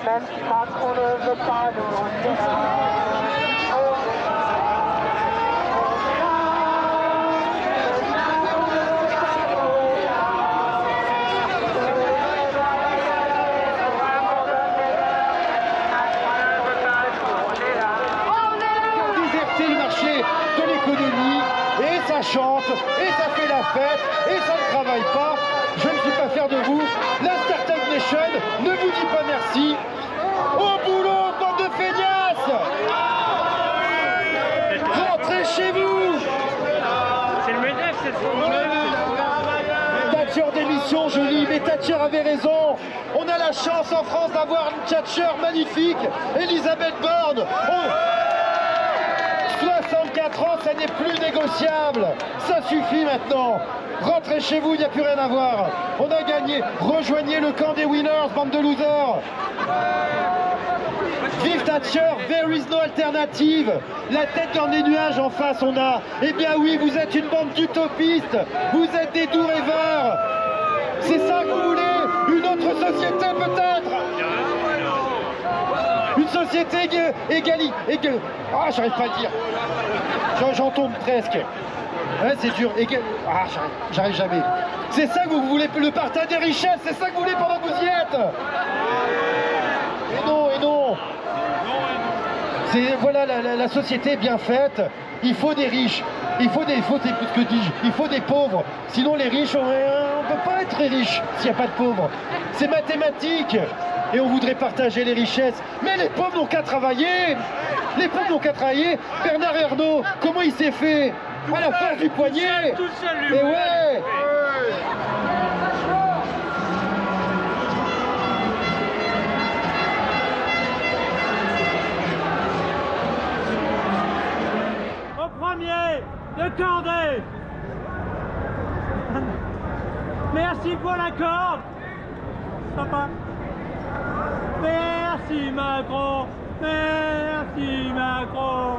Même si Macron ne veut pas nous déserter le marché de l'économie et ça chante et ça fait la fête et ça ne travaille pas. Je ne suis pas fier de vous. La Startup Nation ne vous dit pas merci. Au boulot, bande de feignasses! Rentrez chez vous! C'est le MEDEF, c'est le Thatcher démission, je lis, mais Thatcher avait raison. On a la chance en France d'avoir une Thatcher magnifique, Elisabeth Borne. 64 ans, ça n'est plus négociable. Ça suffit maintenant. Rentrez chez vous, il n'y a plus rien à voir. On a gagné. Rejoignez le camp des winners, bande de losers. Vive Thatcher, there is no alternative. La tête dans les nuages en face, on a. Eh bien oui, vous êtes une bande d'utopistes. Vous êtes des doux rêveurs. C'est ça que vous voulez? Une autre société peut-être? Une société Ah, j'arrive pas à le dire. J'en tombe presque. Ouais, c'est dur. Ah, j'arrive jamais. C'est ça que vous voulez, le partage des richesses, c'est ça que vous voulez pendant que vous y êtes. Et non. Voilà, la société est bien faite. Il faut des riches. Il faut des pauvres. Sinon les riches, on ne peut pas être riche s'il n'y a pas de pauvres. C'est mathématique. Et on voudrait partager les richesses. Mais les pauvres n'ont qu'à travailler. Les pauvres n'ont qu'à travailler. Bernard Arnault, comment il s'est fait? À la force du poignet. Tout seul, lui. Et ouais. Au premier, de Corday. Merci pour la corde. Sympa. Merci Macron. Merci Macron.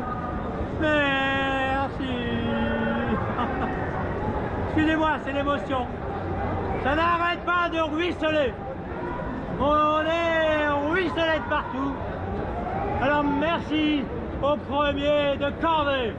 Merci. Excusez-moi, c'est l'émotion. Ça n'arrête pas de ruisseler. On est ruisselé de partout. Alors merci au premier de cordée.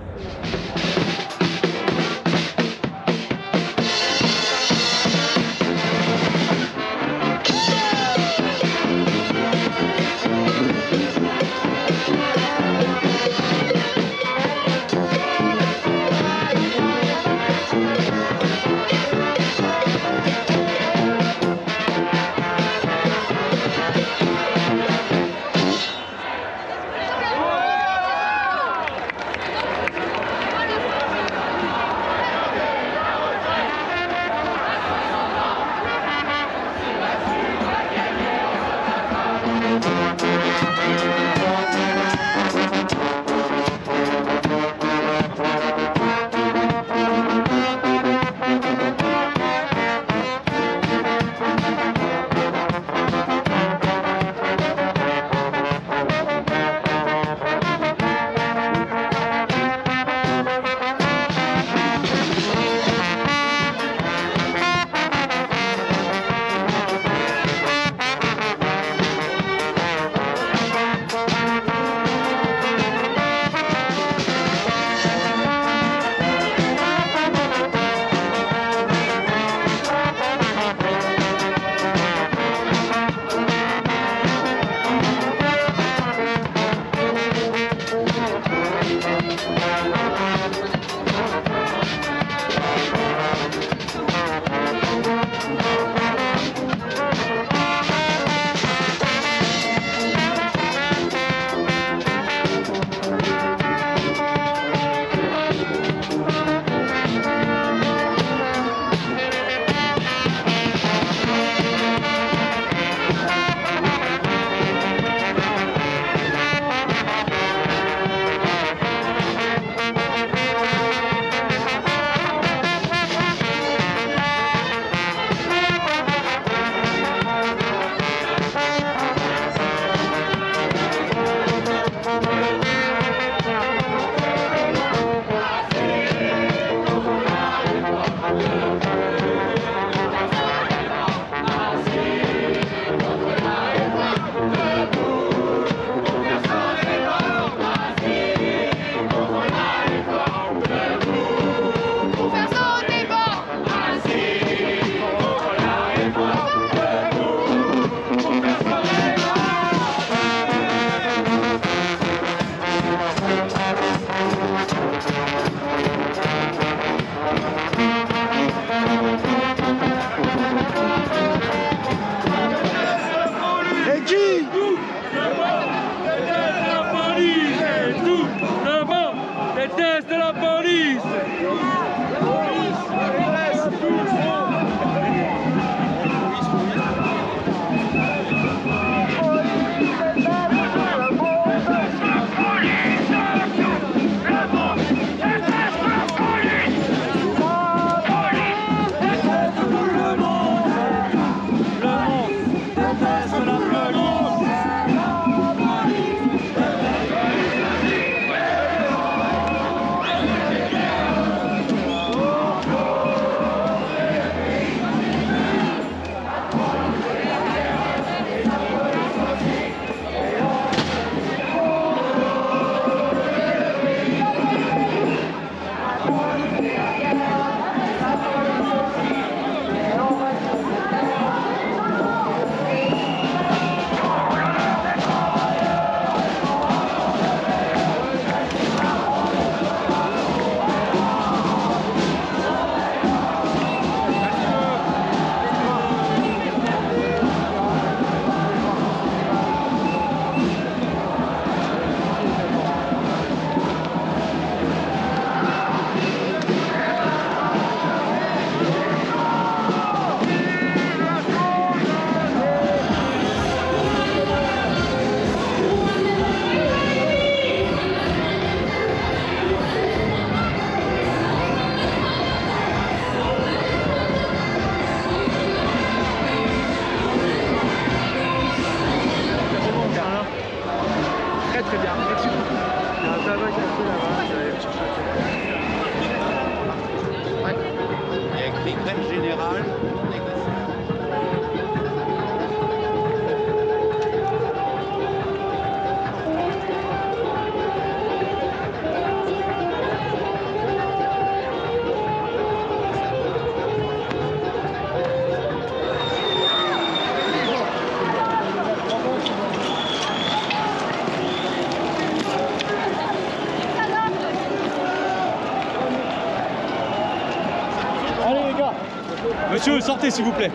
Monsieur, sortez s'il vous plaît.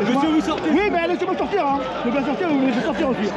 Monsieur, vous sortez. Oui, mais laissez-moi sortir, hein. Je veux bien sortir, vous me laissez sortir aussi.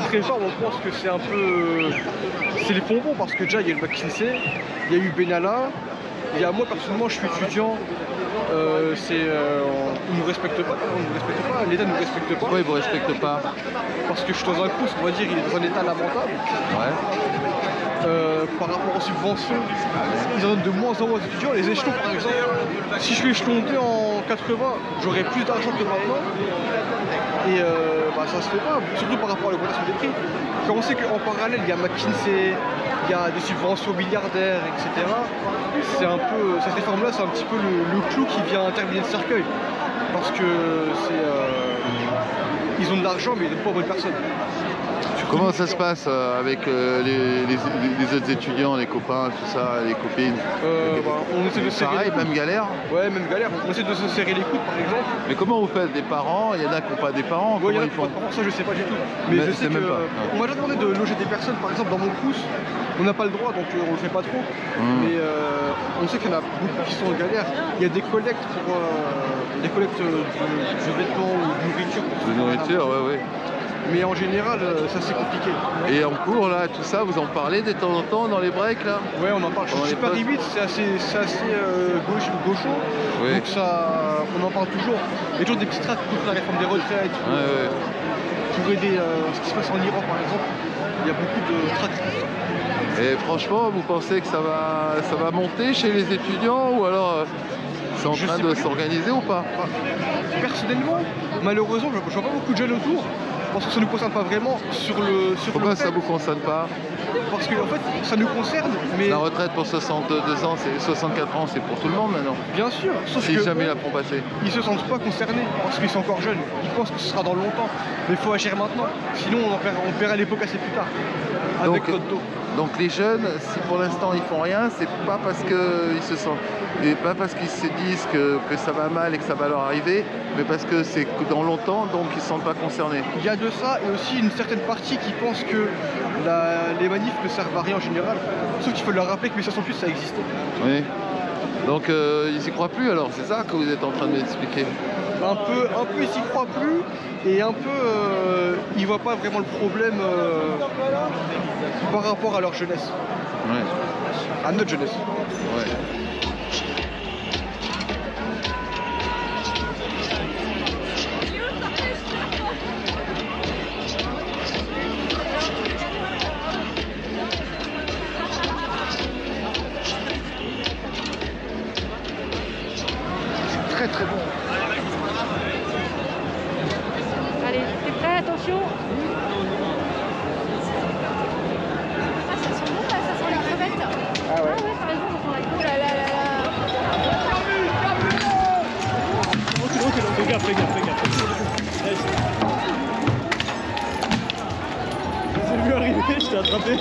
cette réforme, on pense que c'est un peu... c'est les bonbons parce que déjà il y a le McKinsey, il y a eu Benalla, il y a moi personnellement je suis étudiant, on ne nous respecte pas, l'État ne nous respecte pas. Pourquoi il ne vous respecte pas? Parce que je suis dans un crous, on va dire, il est dans un état lamentable. Ouais. Par rapport aux subventions, ils en donnent de moins en moins aux étudiants. Les échelons par exemple, si je suis échelon 2 en 80, j'aurais plus d'argent que maintenant. Et ça se fait pas, surtout par rapport à l'augmentation des prix. Quand on sait qu'en parallèle, il y a McKinsey, il y a des subventions milliardaires, etc. C'est un peu, cette réforme-là, c'est un petit peu le clou qui vient terminer le cercueil. Parce que ils ont de l'argent, mais ils n'ont pas aux bonnes personnes. Comment ça se passe avec les autres étudiants, les copains, tout ça, les copines? On essaie de serrer pareil, même galère? Ouais, même galère. On essaie de se serrer les coudes, par exemple. Mais comment vous faites? Des parents? Il y en a qui n'ont pas des parents? Ouais, il y en a qui n'ont pas de parents, ça je sais pas du tout. Mais je sais que on m'a déjà demandé de loger des personnes, par exemple dans mon crous. On n'a pas le droit, donc on le fait pas trop. Mais on sait qu'il y en a beaucoup qui sont en galère. Il y a des collectes pour de vêtements ou de nourriture. De nourriture, ouais. Mais en général, ça c'est compliqué. Et en cours, là, tout ça, vous en parlez de temps en temps dans les breaks, là? Ouais, on en parle. Je suis Paris 8, c'est assez gaucho. Oui. Donc ça, on en parle toujours. Il y a toujours des petits tracts contre la réforme des retraites. Pour aider ce qui se passe en Iran, par exemple. Il y a beaucoup de tracts pour ça. Et franchement, vous pensez que ça va monter chez les étudiants ou alors c'est en train de s'organiser ou pas? Personnellement, malheureusement, je vois pas beaucoup de jeunes autour. Parce que ça ne nous concerne pas vraiment Pourquoi ça vous concerne pas? Parce que en fait, ça nous concerne, mais... La retraite pour 62 ans, 64 ans, c'est pour tout le monde maintenant? Bien sûr, sauf si que jamais la font passer. Ils se sentent pas concernés, parce qu'ils sont encore jeunes. Ils pensent que ce sera dans longtemps, mais il faut agir maintenant. Sinon, on paiera les pots cassés plus tard, avec notre dos. Donc les jeunes, si pour l'instant ils font rien, c'est pas parce qu'ils se sentent, et pas parce qu'ils se disent que ça va mal et que ça va leur arriver, mais parce que c'est dans longtemps, donc ils ne se sentent pas concernés. Il y a de ça, et aussi une certaine partie qui pense que les manifs ne servent à rien en général, sauf qu'il faut leur rappeler que 1968 ça existait. Oui. Donc ils n'y croient plus alors, c'est ça que vous êtes en train de m'expliquer? Un peu ils n'y croient plus, et un peu ils ne voient pas vraiment le problème par rapport à leur jeunesse. Ouais. À notre jeunesse. Ouais. C'est très bon. Allez, t'es prêt? Attention. Ah, ça sent bon là, ça sent les crevettes. Ah ouais, t'as raison, ça sent la crevette. Oh là là là là. Ok, fais gaffe. J'ai vu arriver, je t'ai attrapé.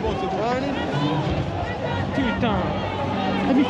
bon, c'est bon. Allez. Putain. Ah, vite.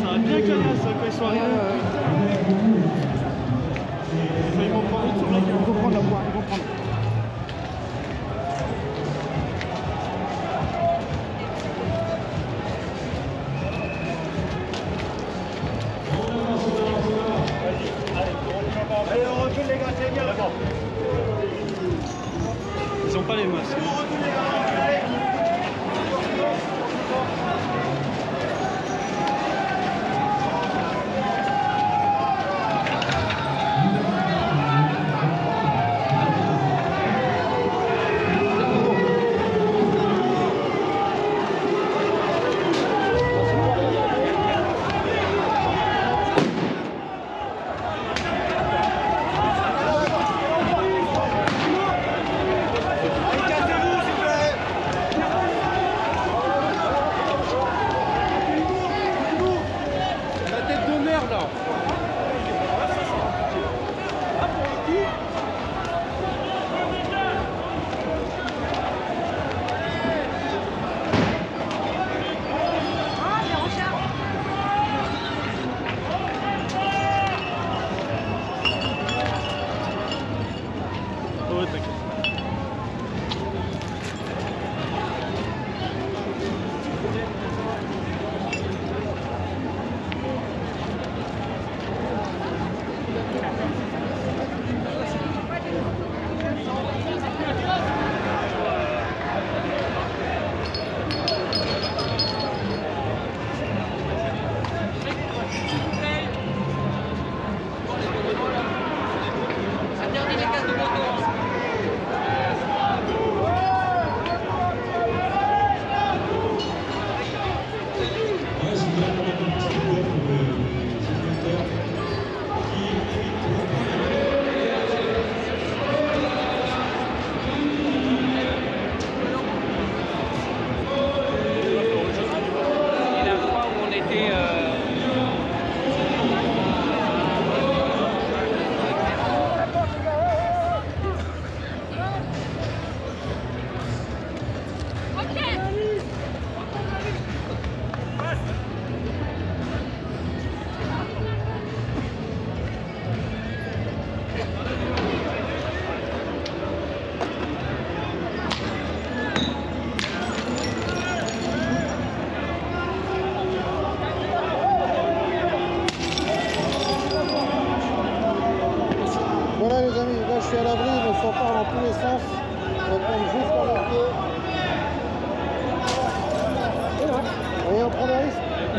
Ça a bien calé ça quand ils sont arrivés. Ils vont prendre sur la gueule. Ils vont prendre la voie. Ils vont prendre. Allez, on recule les gars, c'est bien. Ils ont pas les masques.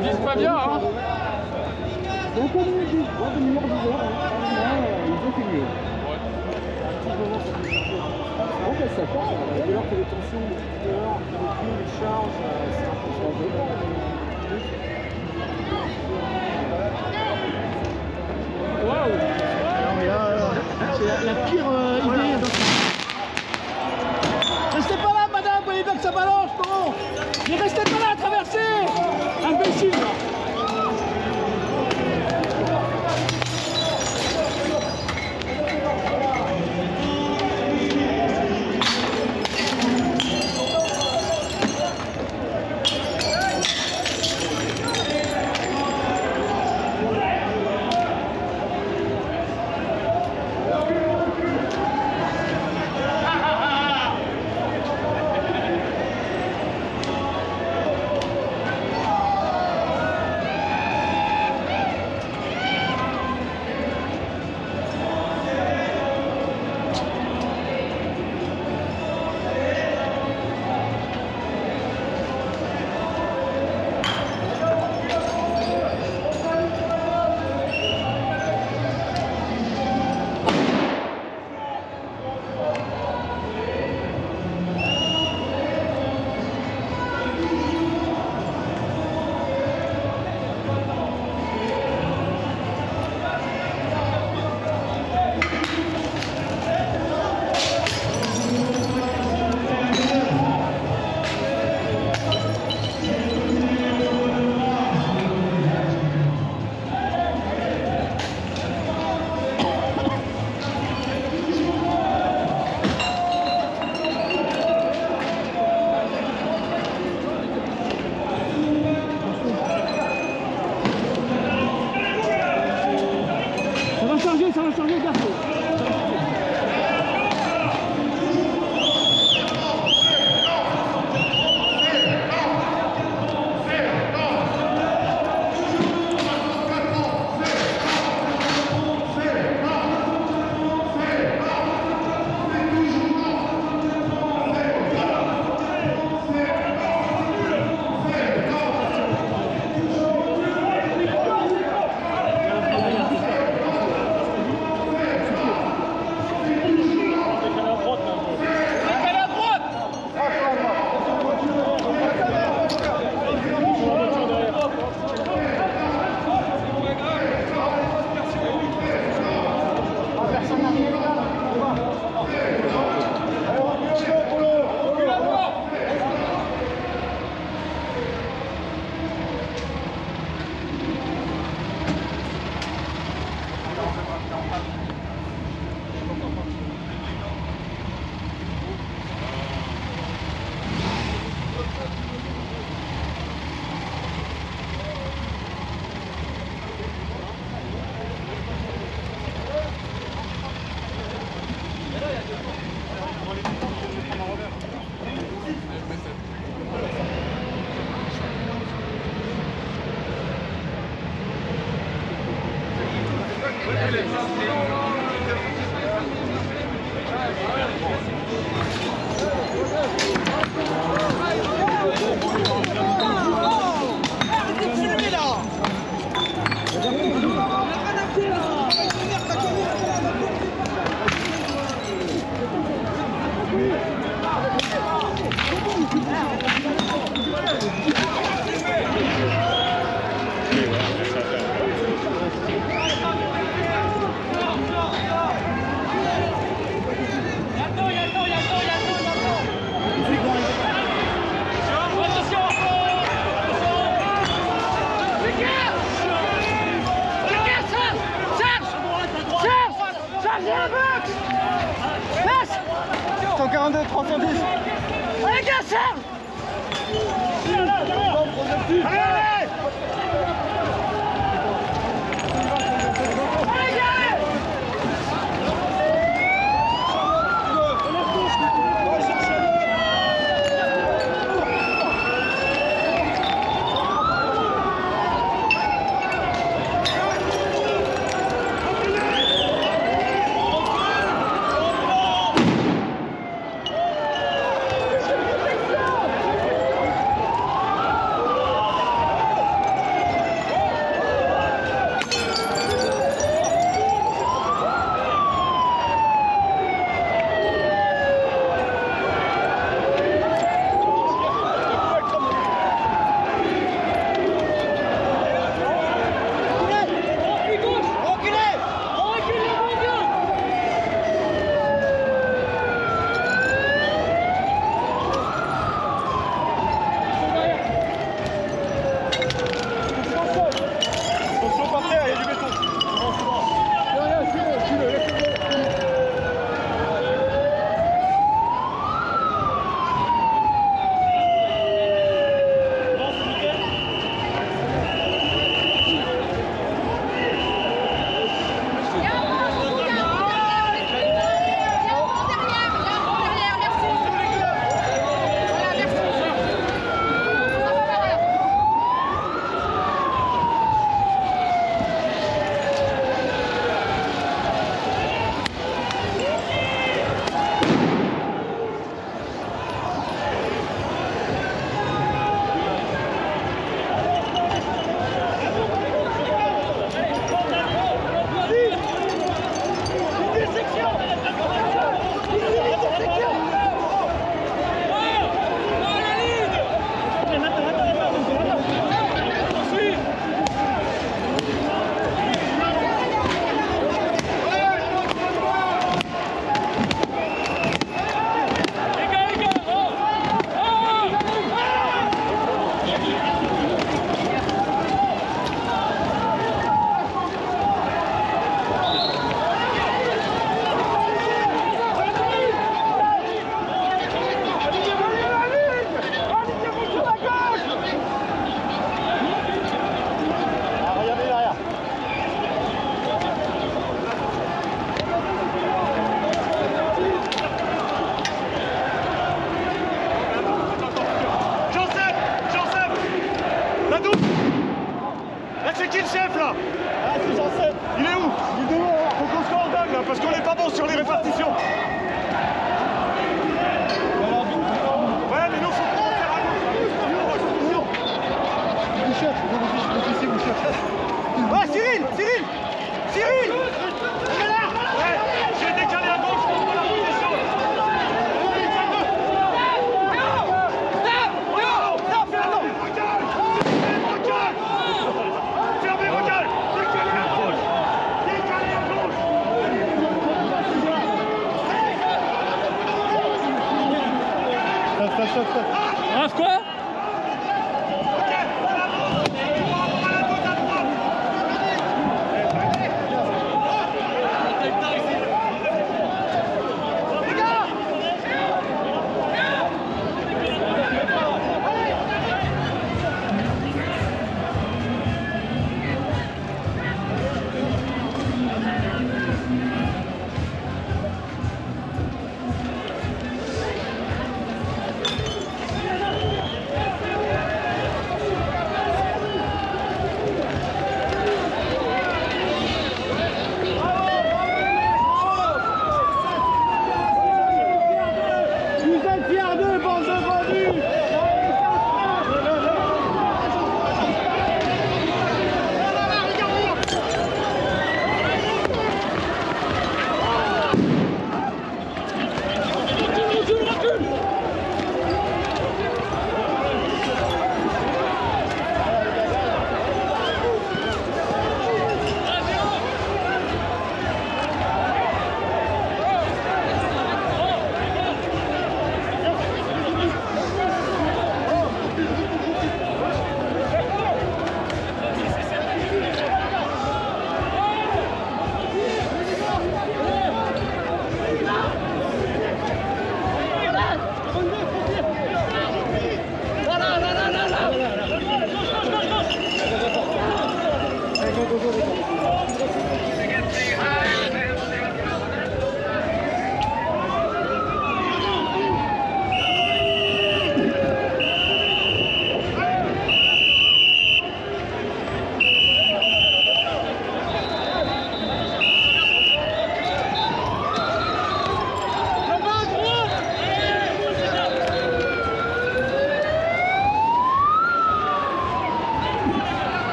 Ils visent pas bien, hein. C'est un peu mieux, ils ont fait mieux. Bon, ben, ça part, dès lors que les tensions de tout à l'heure, les charges, c'est un peu changé. Waouh! Non, mais là, c'est la pire idée. Restez pas là, madame, vous voyez bien que ça balance, non? Mais restez pas là à traverser! Imbécile! Ça va changer, garçon. Allez, gars, serve! Allez, allez! là. Ah, c'est censé. Il est où? Il est dehors. Faut qu'on se coordonne là, parce qu'on n'est pas bon sur les répartitions. Ouais, mais nous, faut qu'on faire à gauche. Vous cherchez, vous cherchez. Ah, Cyril! Cyril! Cyril! On est là! Ouais, j'ai décalé à gauche pour la position. Fermez vos gueules! Décalez à gauche! Décalez à gauche! Raf quoi?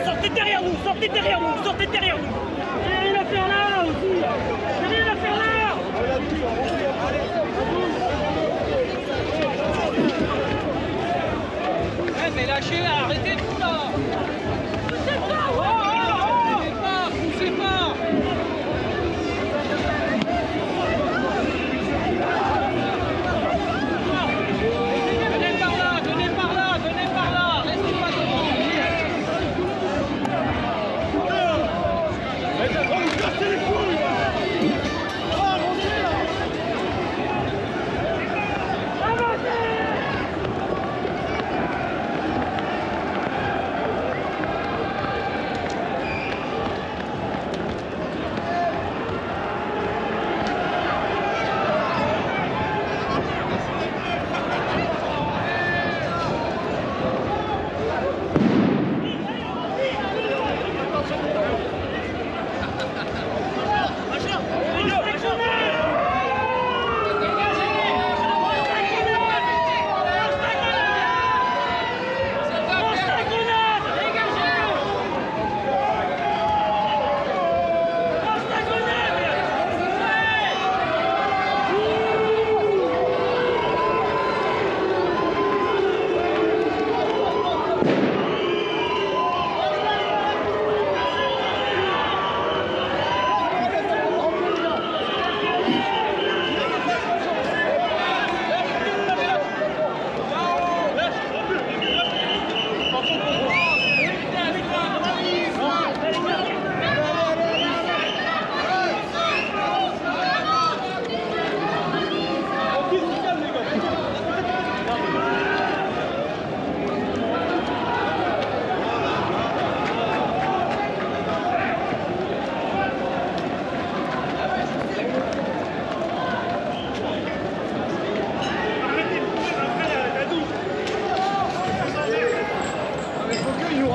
Sortez derrière nous, sortez derrière nous, sortez derrière nous. J'ai rien à faire là aussi. J'ai rien à faire là. Ouais, mais lâchez là, arrêtez-vous là. Poussez pas, poussez pas. Venez par là, venez par là, venez par là. Restez pas devant.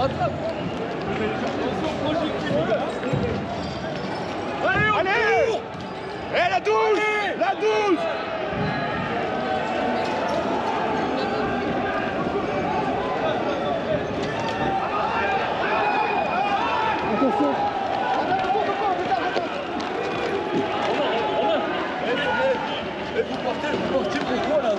rattrape. Allez, eh, la 12. La 12. Attention. Et vous portez pourquoi là?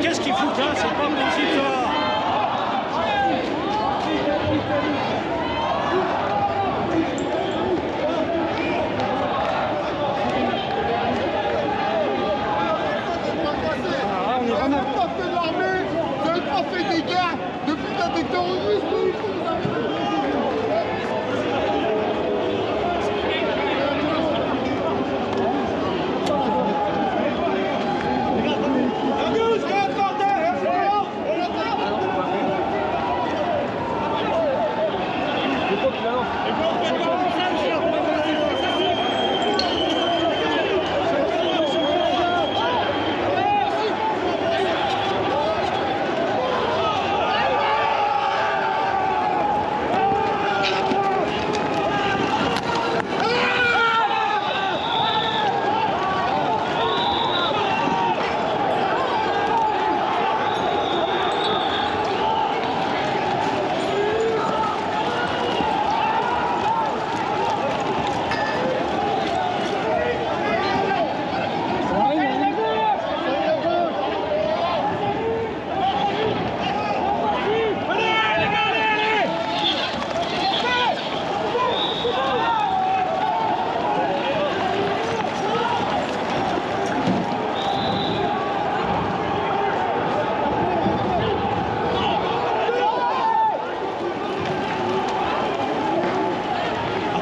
Qu'est-ce qu'il fout là? C'est pas possible ça. On n'est pas fait l'armée, vous n'avez pas fait des guerres depuis que des terroristes.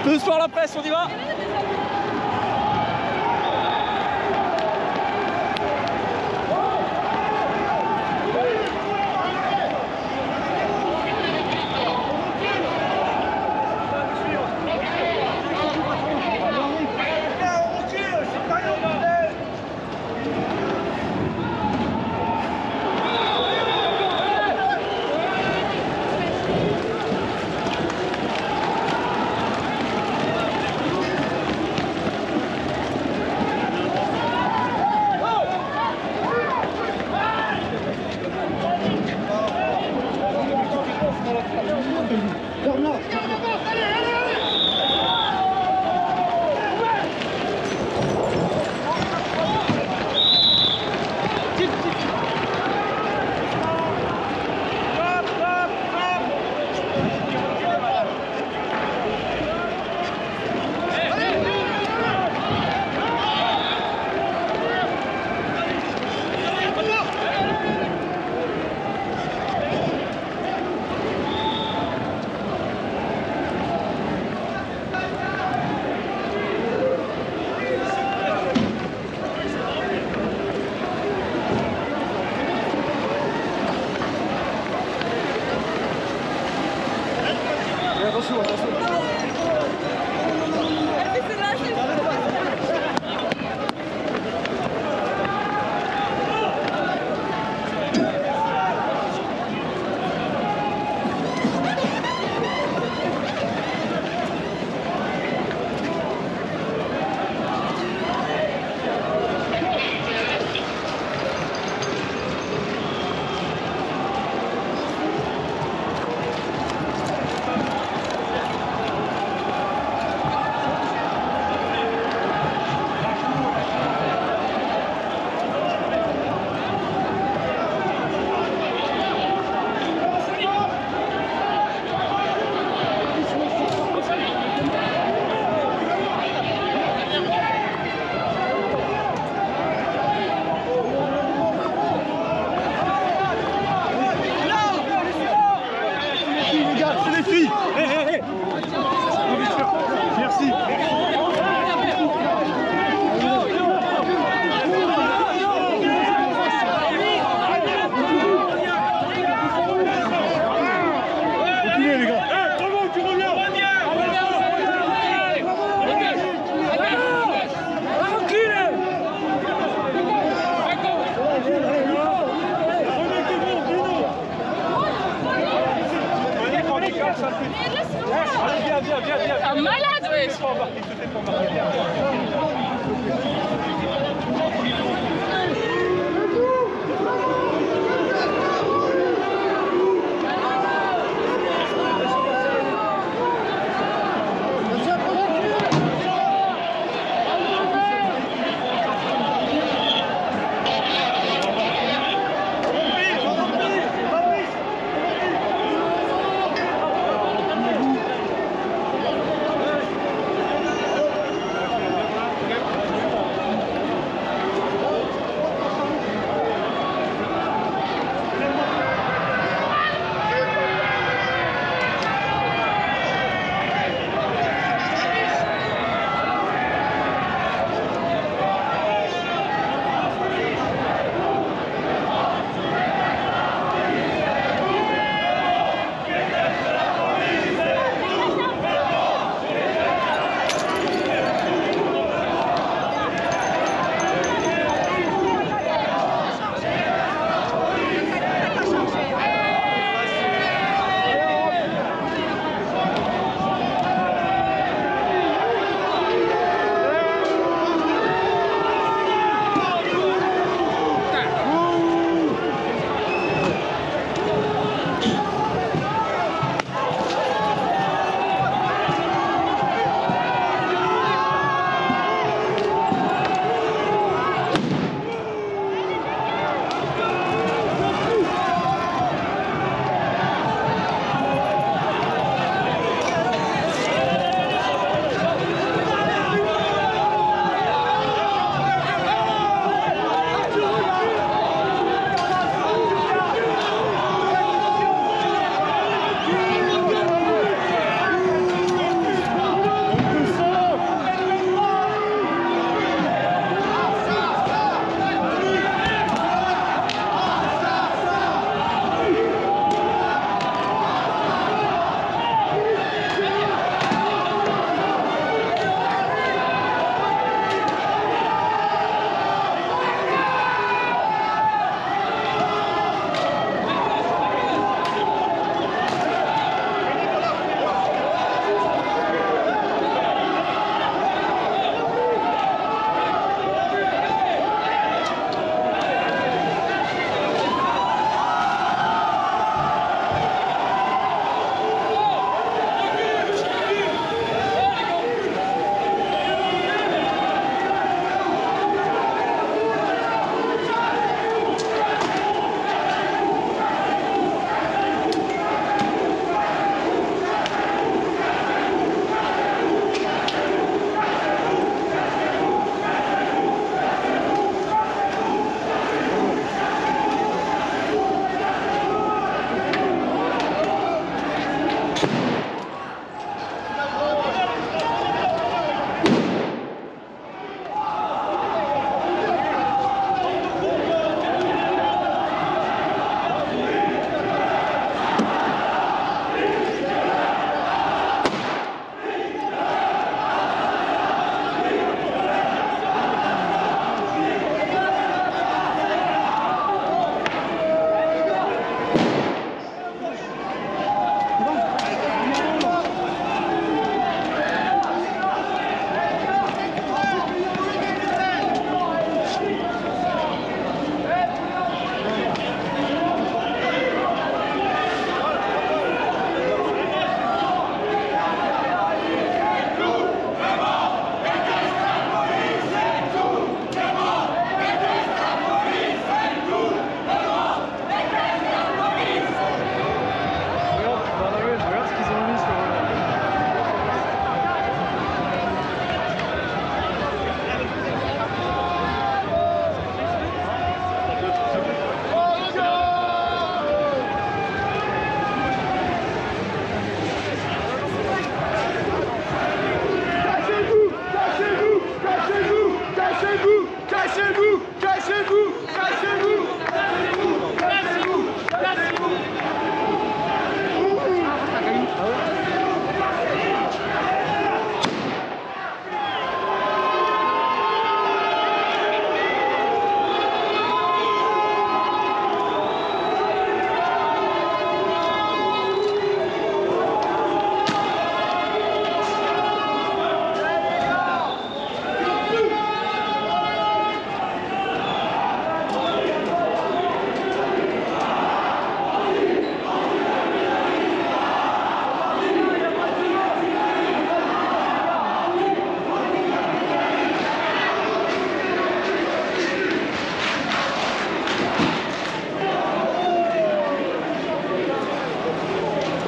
Tous pour la presse, on y va. C'est pas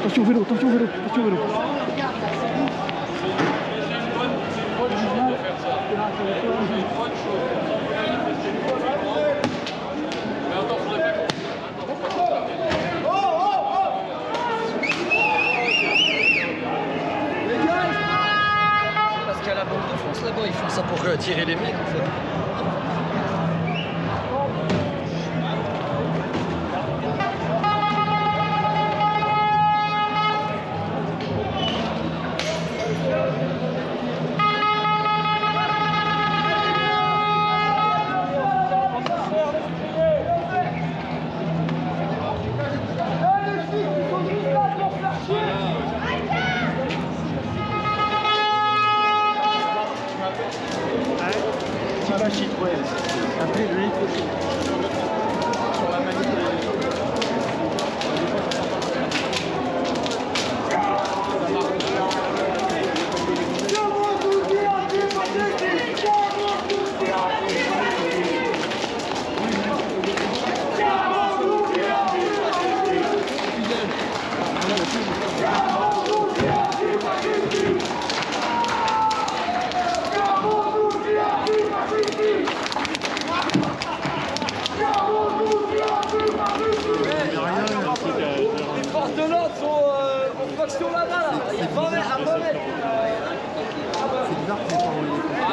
Attention vélo, attention vélo, attention vélo. Parce qu'à la Banque de France là-bas, ils font ça pour attirer les mecs en fait. Après, lui, sur la manette. Les forces de l'ordre sont en faction là-bas, il y a 20 mètres, à 20 mètres.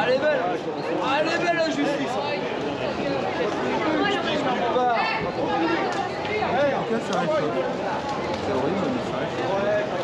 Elle est belle, elle est belle la justice. Ça arrête pas. C'est horrible, mais ça arrête pas.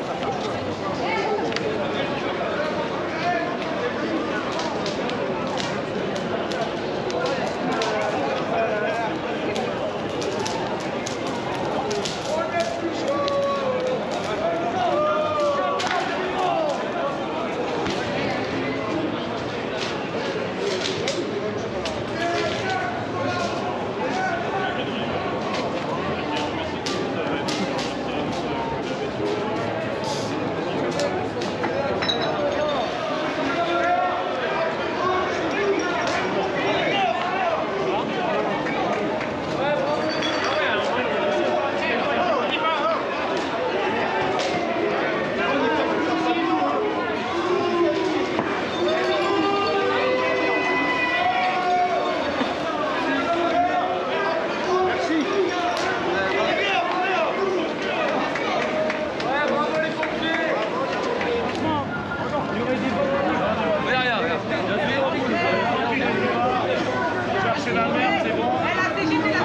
Cherchez la merde, c'est bon.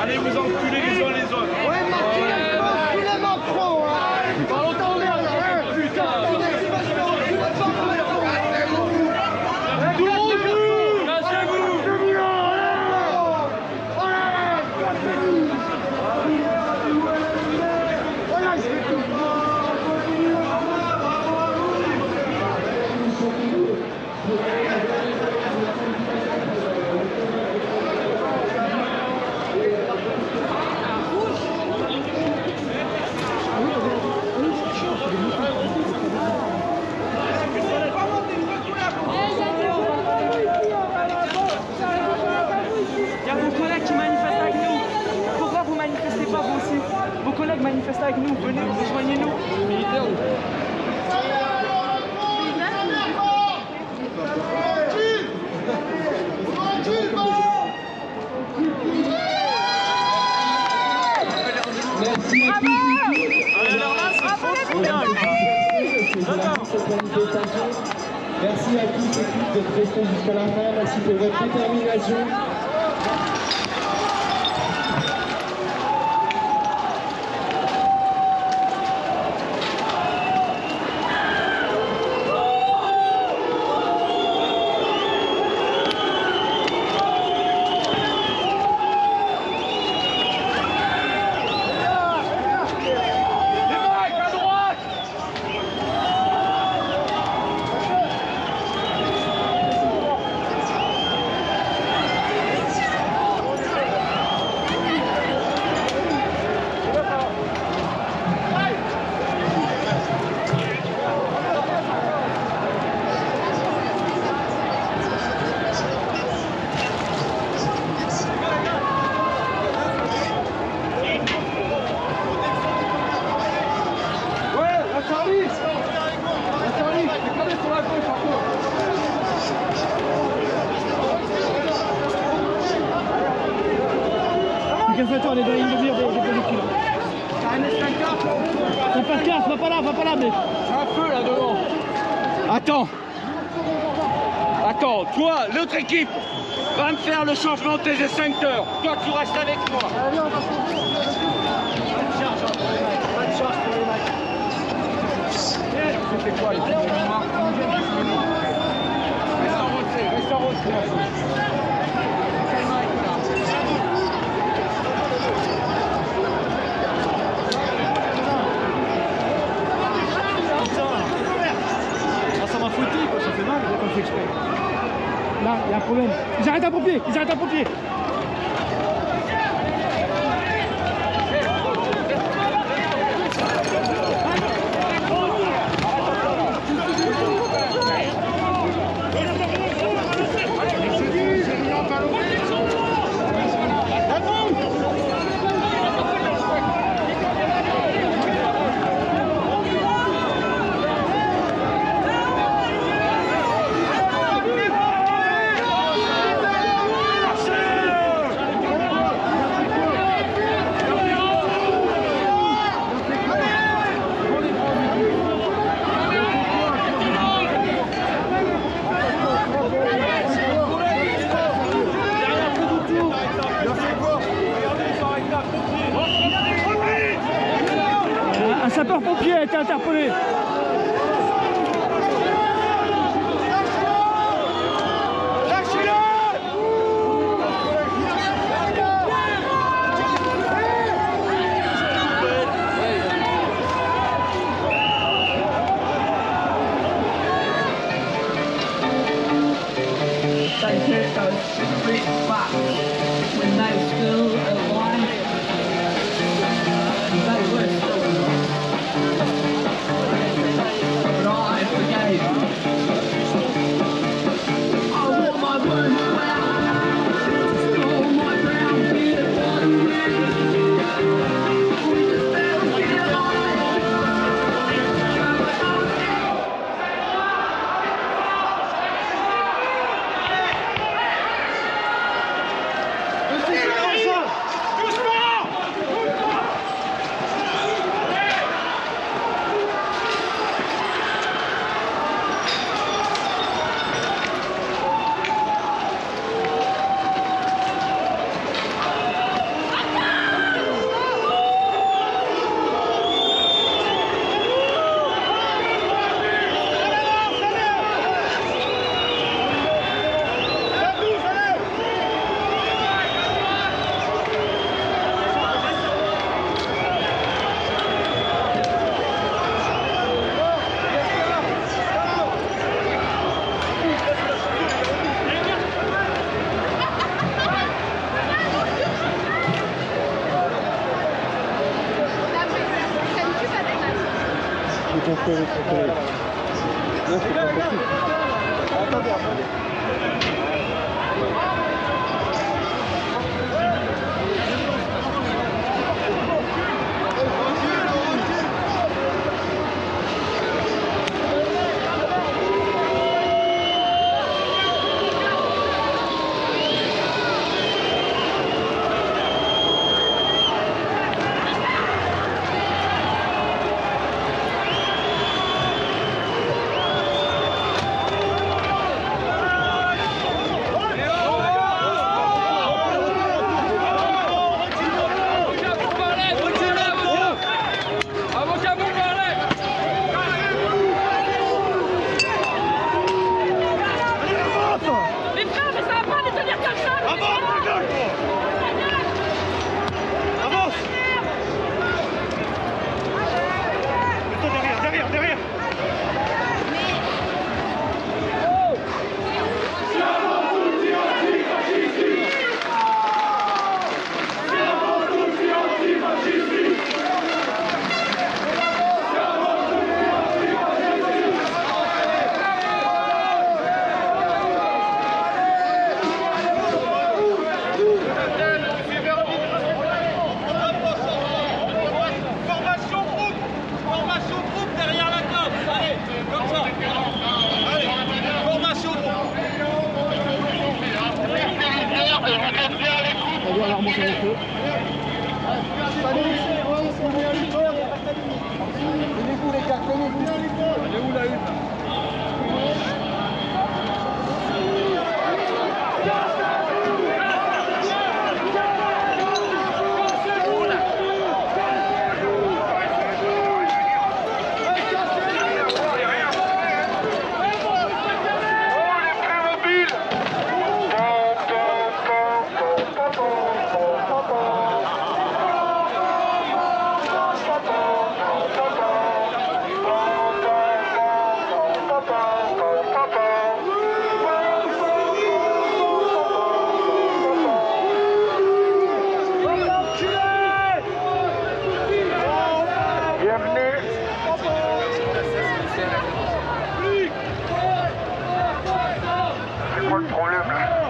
Allez vous enculer les uns les autres. Ouais, enculez Macron, hein. Parlons ton merde, hein. Putain. manifester avec nous, venez, rejoignez-nous. Merci à Merci à tous et toutes d'être restés jusqu'à la fin. Merci pour votre détermination. 15 heures, on est dans une demi-heure des projectiles. T'as pas de casse, va pas là, mec. J'ai un feu là devant. Attends, toi, l'autre équipe, va me faire le changement de tes extincteurs. Toi, tu restes avec moi. C'était quoi les petits mémoires? Reste en retrait. Ça m'a foutu, quoi, ça fait mal, j'ai pas fait exprès. Là, il y a un problème. Ils arrêtent un pompier. Un sapeur-pompier a été interpellé. doit leur monter le feu. Tenez-vous les gars, tenez-vous. Elle est où la une? C'est quoi le problème là?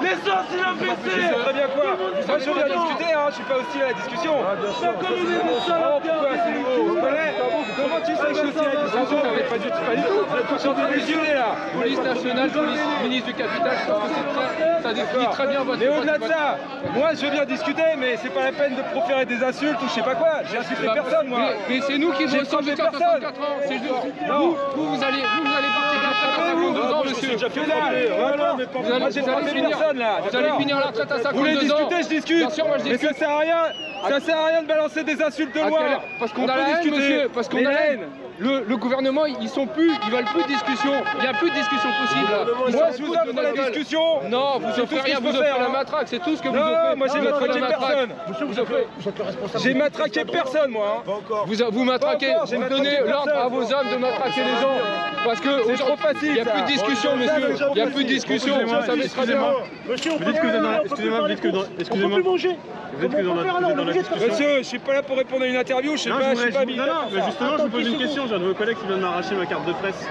L'essence, il a baissé. C'est très bien quoi. Moi, je viens discuter, hein. Je suis pas hostile à la discussion. Pourquoi c'est nouveau? On se connaît. Comment tu sais que je suis hostile à la discussion? Pas du tout. Je suis en train de déjeuner là. Police nationale, police ministre du capital, je pense que ça définit très bien votre... Mais au-delà de ça, moi je viens discuter, mais c'est pas la peine de proférer des insultes ou je sais pas quoi. J'ai insulté personne moi. Mais c'est nous qui vous sommes jusqu'à 64 ans. C'est vous allez partir de la retraite à 52 ans, monsieur. Vous allez finir la retraite à 52 ans. Vous voulez discuter, je discute. Bien sûr, moi je discute. Mais ça sert à rien. Ça sert à rien de balancer des insultes de loin. Parce qu'on a la haine, monsieur. Parce qu'on a la haine. Le gouvernement, ils veulent plus de discussion. Il n'y a plus de discussion possible. Moi, je vous offre la discussion. Non, vous offrez rien, vous offrez la matraque, c'est tout ce que vous offrez. Non, moi j'ai matraqué personne. Vous offrez. J'ai matraqué personne, moi. Vous matraquez, vous donnez l'ordre à vos hommes de matraquer les gens. Parce que c'est trop facile. Il n'y a plus de discussion, monsieur. Il n'y a plus de discussion. Vous savez très bien. Monsieur, on peut plus manger. Monsieur, je suis pas là pour répondre à une interview, je sais pas militaire. Non, mais justement, je vous pose une question. J'ai un de vos collègues qui vient de m'arracher ma carte de presse.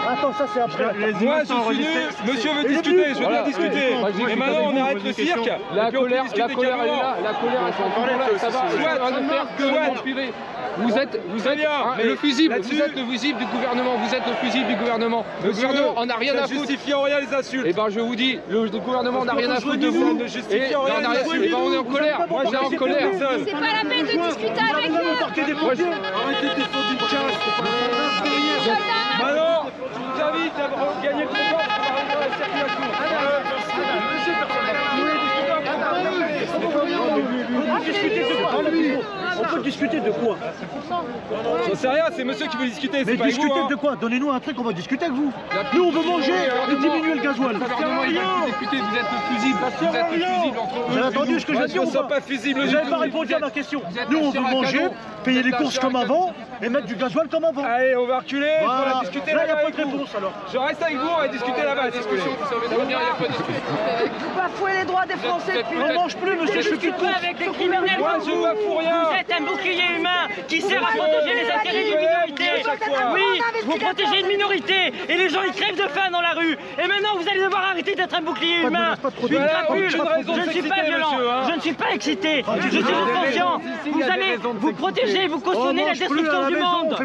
Attends, ça c'est après. Moi, je suis venu, monsieur veut discuter, je veux bien discuter. Et maintenant, on arrête le cirque. La colère, elle est là. La colère, elle s'en parle. Ça va, Vous êtes le fusible. Vous êtes le fusible du gouvernement. Vous êtes le fusible du gouvernement. Le gouvernement en a rien à foutre. Ça justifie en rien les insultes. Eh ben, je vous dis, le gouvernement n'a rien à foutre de vous. Et on est en colère. Moi, j'ai en colère. C'est pas la peine de discuter avec eux. Arrêtez de défendre une casse. Maintenant, je vous invite à gagner le combat pour arriver à la circulation. On peut discuter de quoi? J'en sais rien, c'est monsieur qui veut discuter. Mais discuter de quoi? Donnez-nous un truc, on va discuter avec vous. Nous, on veut manger et diminuer le gasoil. Le gouvernement, il va discuter, vous êtes le fusible. Vous êtes le fusible entre eux. Vous avez entendu ce que j'ai dit ou pas? Vous n'avez pas répondu à ma question. Nous, on veut manger, payer les courses comme avant et mettre du gasoil comme avant. Allez, on va reculer, on va discuter là. Là, il n'y a pas de réponse alors. Je reste avec vous, on va discuter là-bas. Ça veut dire qu'il n'y a pas de discussion. Vous bafouez les droits des Français depuis On mange plus, monsieur, je suis plus pas avec les criminels. Moi, je bafoue rien. Vous êtes un bouclier humain qui sert à protéger les intérêts d'une minorité. Oui, vous protégez une minorité et les gens ils crèvent de faim dans la rue. Et maintenant vous allez devoir arrêter d'être un bouclier humain. Je ne suis pas violent, je ne suis pas excité, je suis conscient. Vous protégez, vous cautionnez la destruction du monde.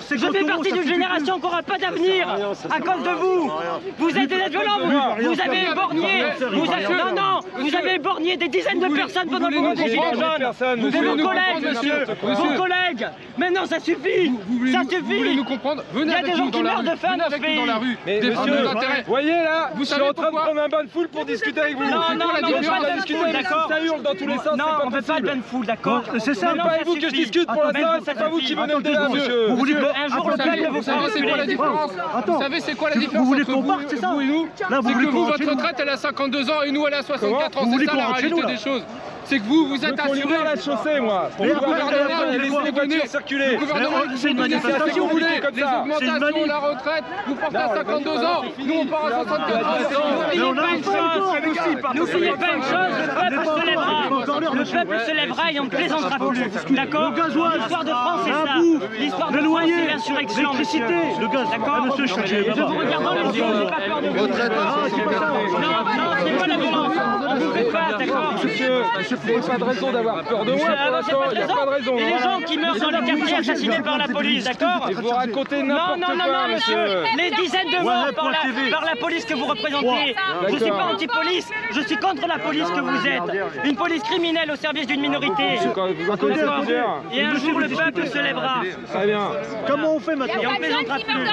Je fais partie d'une génération qui n'aura pas d'avenir à cause de vous. Vous êtes des violents, vous avez éborgné. Vous avez éborgné des dizaines de personnes pendant le mouvement des Gilets jaunes. Vos collègues, monsieur, vos collègues. Maintenant ça suffit. Ça suffit. Vous voulez nous comprendre? Il y a des gens qui meurent de faim dans ce pays. Dans la rue. Mais monsieur, vous voyez là, je suis en train de prendre un bain de foule pour discuter avec vous. Non, on ne veut pas de foule, d'accord? Ça hurle dans tous les sens. Non, on ne veut pas de bain de foule, d'accord? C'est ça, pas avec vous que je discute pour l'instant, c'est pas vous qui menez le débat, monsieur. Vous voulez un jour le peuple vous savez c'est quoi la différence? Vous savez c'est quoi la différence entre vous et nous? C'est que vous, votre retraite elle a 52 ans et nous elle a 64 ans. C'est ça la réalité des choses. C'est que vous êtes assuré la chaussée, moi. Le gouvernement, il laisse les voitures circuler. Le gouvernement, c'est une manifestation. si vous voulez, les augmentations de la retraite, vous portez à 52 ans, nous on part à 64 ans. N'oubliez pas une chose, le peuple se lèvera. Le peuple se lèvera et on ne plaisantera plus. D'accord? L'histoire de France, c'est ça. L'histoire de France, c'est l'insurrection. L'électricité, le gaz. D'accord? Je vous regarde dans les yeux, je n'ai pas peur de vous. Non, c'est pas la violence. On vous fait pas, d'accord? Il n'y a pas de raison d'avoir peur de moi pour l'instant, il n'y a pas de raison. Et les gens qui meurent dans les quartiers assassinés par la police, d'accord? Et vous racontez n'importe quoi. Non, monsieur. Les dizaines de morts par la police que vous représentez. Je ne suis pas anti-police, je suis contre la police que vous êtes. Une police criminelle au service d'une minorité. Et un jour, le peuple se lèvera. Très bien. Comment on fait maintenant? Et on plaisantera plus.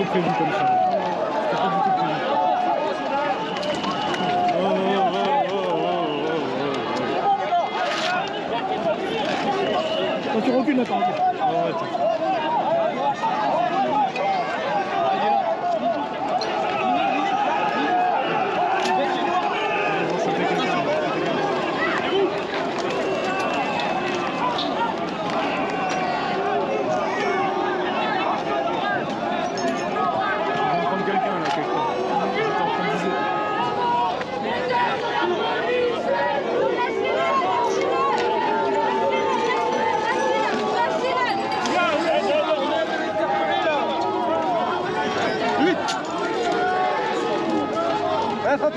Prévu comme ça. C'était pas du tout prévu. Quand tu recules là, par exemple.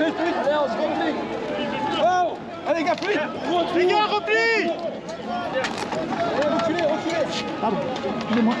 Allez, on se replie. Oh, allez, les gars, plus. Les gars, repli. Allez, reculez. Pardon, excusez-moi.